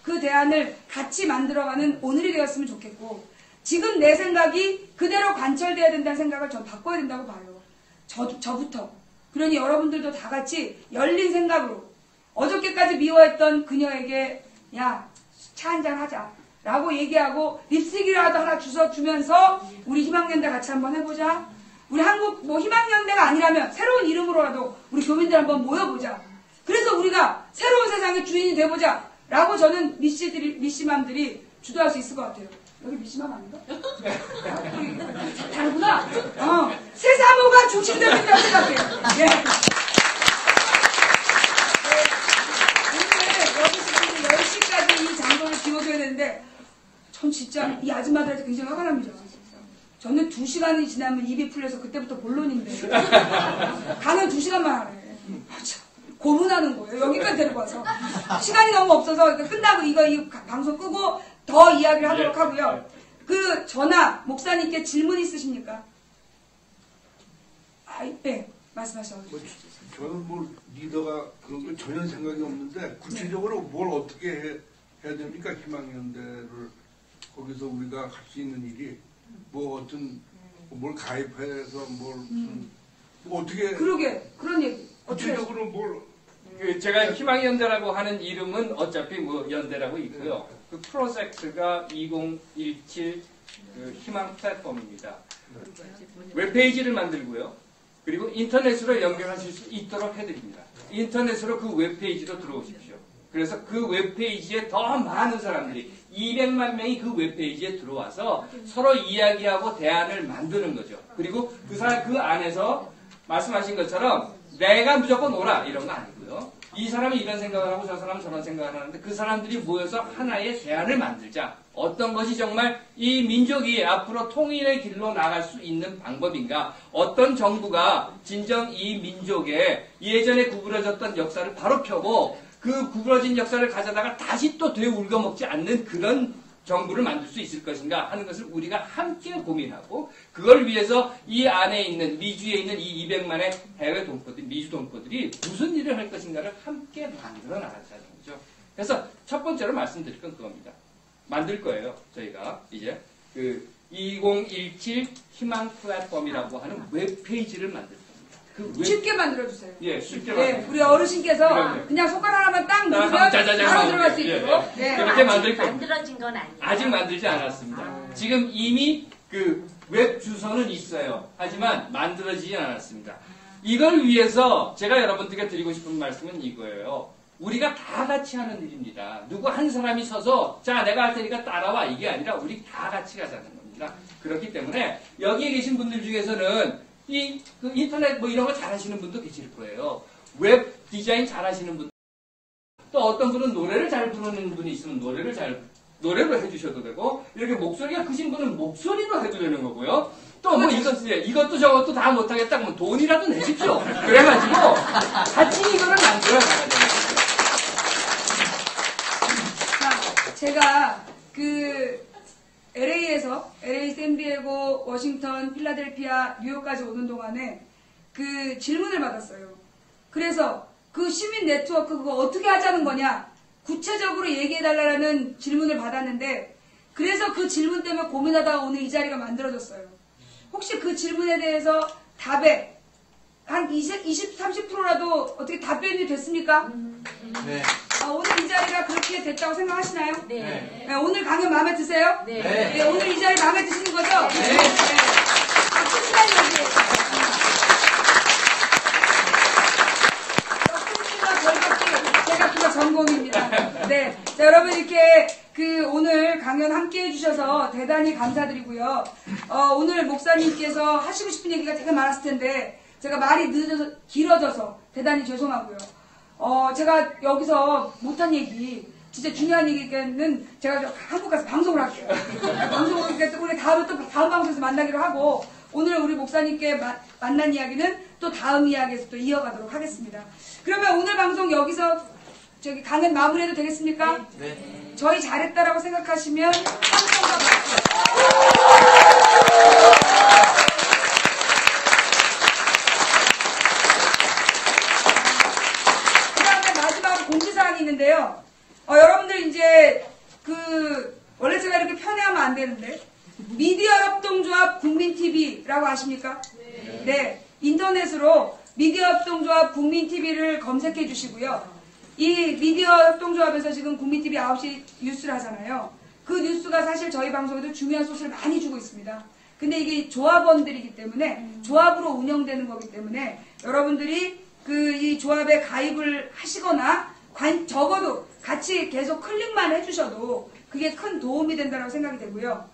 그 대안을 같이 만들어가는 오늘이 되었으면 좋겠고, 지금 내 생각이 그대로 관철돼야 된다는 생각을 전 바꿔야 된다고 봐요. 저부터. 그러니 여러분들도 다 같이 열린 생각으로, 어저께까지 미워했던 그녀에게 야, 차 한잔 하자 라고 얘기하고 립스틱이라도 하나 주면서 우리 희망연대 같이 한번 해보자. 우리 한국 희망연대가 아니라면 새로운 이름으로라도 우리 교민들 한번 모여보자. 그래서 우리가 새로운 세상의 주인이 돼보자 라고 저는 미씨맘들이 주도할 수 있을 것 같아요. 여기 미씨맘 아닌가? 다르구나. 세사모가 중심되었다고 생각해요. 예. 오늘 여기 10시까지 이 장소를 비워줘야 되는데, 전 진짜 이 아줌마들한테 굉장히 화가 납니다. 저는 2시간이 지나면 입이 풀려서 그때부터 본론인데 가면 2시간만 하래. 고문하는 거예요. 여기까지 데리고 와서. 시간이 너무 없어서 끝나고 이 방송 끄고 더 이야기를 하도록 하고요. 그 전화 목사님께 질문 있으십니까? 네, 말씀하셔도. 저는 리더가 그런 걸 전혀 생각이 없는데, 구체적으로 뭘 어떻게 해야 됩니까? 희망연대를 거기서 우리가 할 수 있는 일이 뭘 가입해서 어떻게. 그러게, 그런 얘기. 구체적으로 제가 희망연대라고 하는 이름은 어차피 연대라고 있고요. 그 프로젝트가 2017 희망 플랫폼입니다. 웹페이지를 만들고요. 그리고 인터넷으로 연결하실 수 있도록 해드립니다. 인터넷으로 그 웹페이지로 들어오십시오. 그래서 그 웹페이지에 더 많은 사람들이 200만 명이 그 웹페이지에 들어와서 서로 이야기하고 대안을 만드는 거죠. 그리고 그 안에서 말씀하신 것처럼 내가 무조건 오라 이런 거 아니고요. 이 사람이 이런 생각을 하고 저 사람은 저런 생각을 하는데 그 사람들이 모여서 하나의 대안을 만들자. 어떤 것이 정말 이 민족이 앞으로 통일의 길로 나갈 수 있는 방법인가? 어떤 정부가 진정 이 민족의 예전에 구부러졌던 역사를 바로 펴고 그 구부러진 역사를 가져다가 다시 또 되울겨 먹지 않는 그런 정부를 만들 수 있을 것인가 하는 것을 우리가 함께 고민하고 그걸 위해서 이 안에 있는 미주에 있는 이 200만의 해외 동포들, 미주 동포들이 무슨 일을 할 것인가를 함께 만들어 나가자는 거죠. 그래서 첫 번째로 말씀드릴 건 그겁니다. 만들 거예요. 저희가 이제 그 2017 희망 플랫폼이라고 하는 웹페이지를 만들 겁니다. 그 쉽게 만들어주세요. 예, 쉽게 네, 우리 어르신께서 그럼요. 그냥 손가락 하나만 딱 누르면 짜자잔 바로 들어갈 수 예, 있도록. 예. 네. 그렇게 만들 겁니다. 만들어진 건 아니에요. 아직 만들지 않았습니다. 지금 이미 그 웹 주소는 있어요. 하지만 만들어지지 않았습니다. 이걸 위해서 제가 여러분들께 드리고 싶은 말씀은 이거예요. 우리가 다 같이 하는 일입니다. 누구 한 사람이 서서 자 내가 할 테니까 따라와 이게 아니라 우리 다 같이 가자는 겁니다. 그렇기 때문에 여기에 계신 분들 중에서는 그 인터넷 뭐 이런 거 잘하시는 분도 계실 거예요. 웹 디자인 잘하시는 분, 또 어떤 분은 노래를 잘 부르는 분이 있으면 노래로 해주셔도 되고 이렇게 목소리가 크신 분은 목소리로 해도 되는 거고요. 또 뭐 이것도 저것도 다 못하겠다 그러면 돈이라도 내십시오. 그래가지고 같이 이거를 만들어 가야 됩니다. 자, 제가 그 LA에서 LA, 샌디에고, 워싱턴, 필라델피아, 뉴욕까지 오는 동안에 그 질문을 받았어요. 그래서 그 시민 네트워크 그거 어떻게 하자는 거냐? 구체적으로 얘기해달라는 질문을 받았는데 그래서 그 질문 때문에 고민하다가 오늘 이 자리가 만들어졌어요. 혹시 그 질문에 대해서 답에 한 20, 30%라도 어떻게 답변이 됐습니까? 네. 오늘 이 자리가 그렇게 됐다고 생각하시나요? 네. 네, 오늘 강연 마음에 드세요? 네. 네, 오늘 이 자리 마음에 드시는 거죠? 네. 칭찬 얘기예요. 칭찬과 결박기, 제가 그거 전공입니다. 네. 자, 여러분 이렇게 오늘 강연 함께 해주셔서 대단히 감사드리고요. 오늘 목사님께서 하시고 싶은 얘기가 되게 많았을 텐데 제가 말이 길어져서 대단히 죄송하고요. 제가 여기서 못한 얘기, 진짜 중요한 얘기는 제가 한국 가서 방송을 할게요. 방송을 우리 다음에 또 다음 방송에서 만나기로 하고 오늘 우리 목사님께 만난 이야기는 또 다음 이야기에서 또 이어가도록 하겠습니다. 그러면 오늘 방송 여기서 강연 마무리해도 되겠습니까? 네. 저희 잘했다라고 생각하시면 함성과 박수. 그다음에 마지막 공지사항이 있는데요. 여러분들 이제 원래 제가 이렇게 편애하면 안 되는데 미디어 협동조합 국민TV라고 아십니까? 네. 인터넷으로 미디어 협동조합 국민TV를 검색해 주시고요. 이 미디어 협동조합에서 지금 국민TV 9시 뉴스를 하잖아요. 그 뉴스가 사실 저희 방송에도 중요한 소식을 많이 주고 있습니다. 근데 이게 조합원들이기 때문에 조합으로 운영되는 거기 때문에 여러분들이 이 조합에 가입을 하시거나 적어도 같이 계속 클릭만 해주셔도 그게 큰 도움이 된다고 생각이 되고요.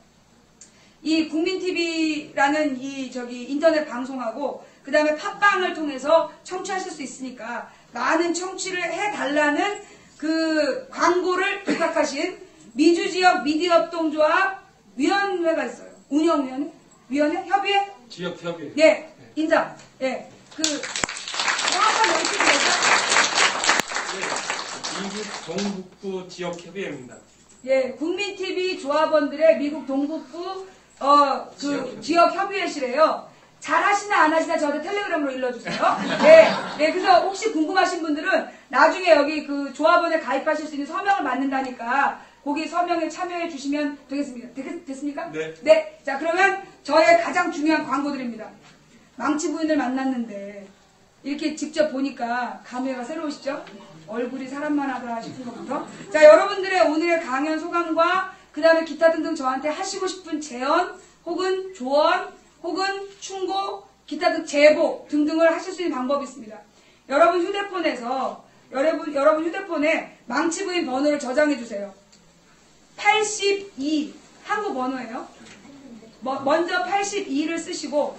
이 국민TV라는 인터넷 방송하고 그 다음에 팟빵을 통해서 청취하실 수 있으니까 많은 청취를 해달라는 그 광고를 부탁하신 미주지역 미디어협동조합 위원회가 있어요. 운영위원회? 위원회? 협의회? 지역협의. 네, 인정. 네, 정확한 명칭이 뭐죠? 미국 동북부 지역협의회입니다. 예, 국민TV 조합원들의 미국 동북부 지역협의회시래요. 잘하시나 안 하시나 저한테 텔레그램으로 일러주세요. 네, 그래서 혹시 궁금하신 분들은 나중에 여기 그 조합원에 가입하실 수 있는 서명을 받는다니까 거기 서명에 참여해 주시면 되겠습니다. 됐습니까? 네. 네, 자 그러면 저의 가장 중요한 광고드립니다. 망치 부인을 만났는데 이렇게 직접 보니까 감회가 새로우시죠? 얼굴이 사람만 하더라 싶은 것부터. 자, 여러분들의 오늘의 강연 소감과 그 다음에 기타 등등 저한테 하시고 싶은 제언 혹은 조언 혹은 충고 기타 등 제보 등등을 하실 수 있는 방법이 있습니다. 여러분 휴대폰에서 여러분 휴대폰에 망치부인 번호를 저장해 주세요. 82 한국 번호예요. 먼저 82를 쓰시고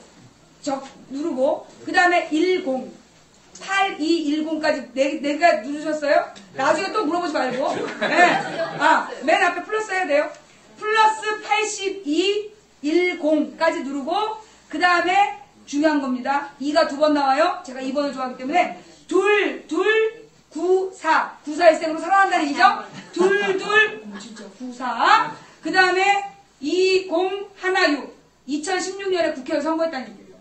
누르고 그 다음에 8210까지 내가 누르셨어요? 나중에 또 물어보지 말고. 네. 맨 앞에 플러스 해야 돼요. 플러스 8210까지 누르고 그 다음에 중요한 겁니다. 2가 2번 나와요. 제가 2번을 좋아하기 때문에 2294 94일생으로 살아난다는 얘기죠. 94 그 다음에 2016 2016년에 국회의원 선거했다는 얘기예요.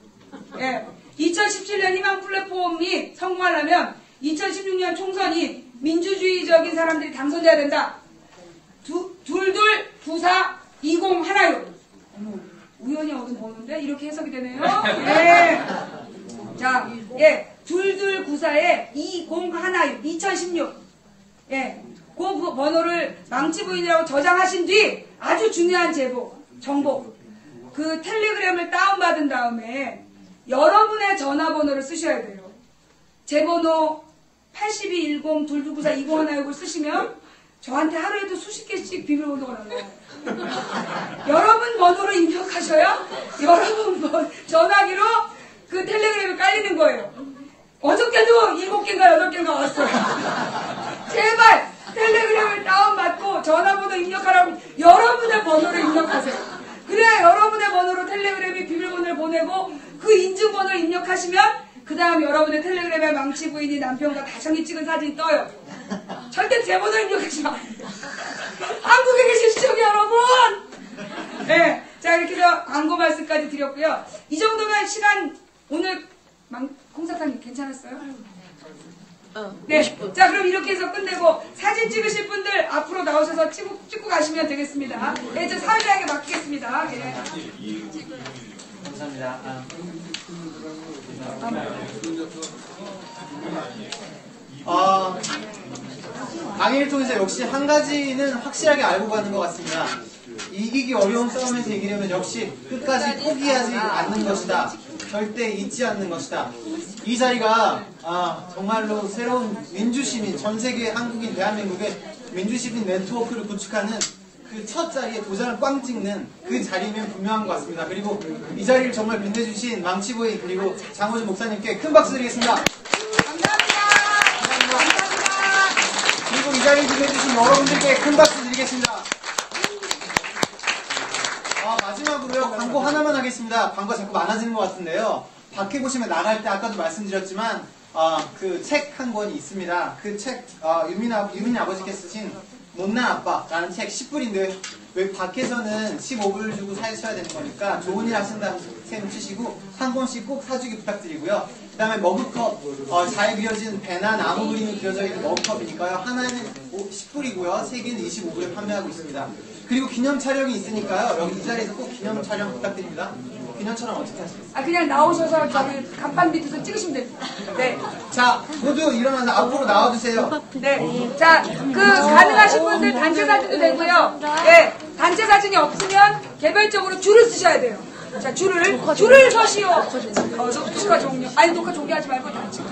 예. 2017년 희망 플랫폼이 성공하려면 2016년 총선이 민주주의적인 사람들이 당선돼야 된다. 2294 2016 우연히 얻은 번호인데 이렇게 해석이 되네요. 예. 자, 2294에 2016 2016 예. 그 번호를 망치부인이라고 저장하신 뒤 아주 중요한 정보 그 텔레그램을 다운받은 다음에 여러분의 전화번호를 쓰셔야 돼요. 제 번호 8210-2294-2016을 쓰시면 저한테 하루에도 수십 개씩 비밀번호가 날라와요. 여러분 번호로 입력하셔야 여러분 전화기로 그 텔레그램이 깔리는 거예요. 어저께도 7개인가 8개인가 왔어요. 제발 텔레그램을 다운받고 전화번호 입력하라고 여러분의 번호를 입력하세요. 그래야 여러분의 번호로 텔레그램이 비밀번호를 보내고 그 인증번호를 입력하시면 그 다음 여러분의 텔레그램에 망치부인이 남편과 다정히 찍은 사진이 떠요. 절대 제 번호 입력하시면 안 돼요. 한국에 계신 시청자 여러분! 네, 자 이렇게 해서 광고 말씀까지 드렸고요. 이 정도면 시간 오늘 콩사탕님 괜찮았어요? 네, 자 그럼 이렇게 해서 끝내고 사진 찍으실 분들 앞으로 나오셔서 찍고 가시면 되겠습니다. 네, 저 사회자에게 맡기겠습니다. 네. 감사합니다. 강의를 통해서 역시 한 가지는 확실하게 알고 가는 것 같습니다. 이기기 어려운 싸움에서 이기려면 역시 끝까지 포기하지 않는 것이다. 절대 잊지 않는 것이다. 이 자리가 정말로 새로운 민주시민, 전세계 한국인, 대한민국의 민주시민 네트워크를 구축하는 그 첫 자리에 도장을 꽝 찍는 그 자리면 분명한 것 같습니다. 그리고 이 자리를 정말 빛내주신 망치부인 그리고 장호준 목사님께 큰 박수 드리겠습니다. 감사합니다. 그리고 이 자리를 빛내주신 여러분들께 큰 박수 드리겠습니다. 마지막으로요, 광고 하나만 하겠습니다. 광고가 자꾸 많아지는 것 같은데요. 밖에 보시면 나갈 때 아까도 말씀드렸지만 그 책 한 권이 있습니다. 그 책 유민 아버지께서 쓰신 못난 아빠라는 책 10불인데 왜 밖에서는 15불 주고 사셔야 되는 거니까 좋은 일 하신다는 셈 치시고 한 권씩 꼭 사주기 부탁드리고요. 그 다음에 머그컵 잘 그려진 배나 나무 그림이 그려져 있는 머그컵이니까요. 하나는 10불이고요. 3개는 25불에 판매하고 있습니다. 그리고 기념 촬영이 있으니까요. 여기 이 자리에서 꼭 기념 촬영 부탁드립니다. 기념 촬영 어떻게 하시겠어요? 그냥 나오셔서 저기 간판 밑에서 찍으시면 됩니다. 네. 자, 모두 일어나서 앞으로 나와주세요. 네. 자, 가능하신 분들 단체 사진도 되고요. 네. 단체 사진이 없으면 개별적으로 줄을 쓰셔야 돼요. 자, 줄을 서시오. 녹화 종료. 아니, 녹화 종료하지 말고 단체.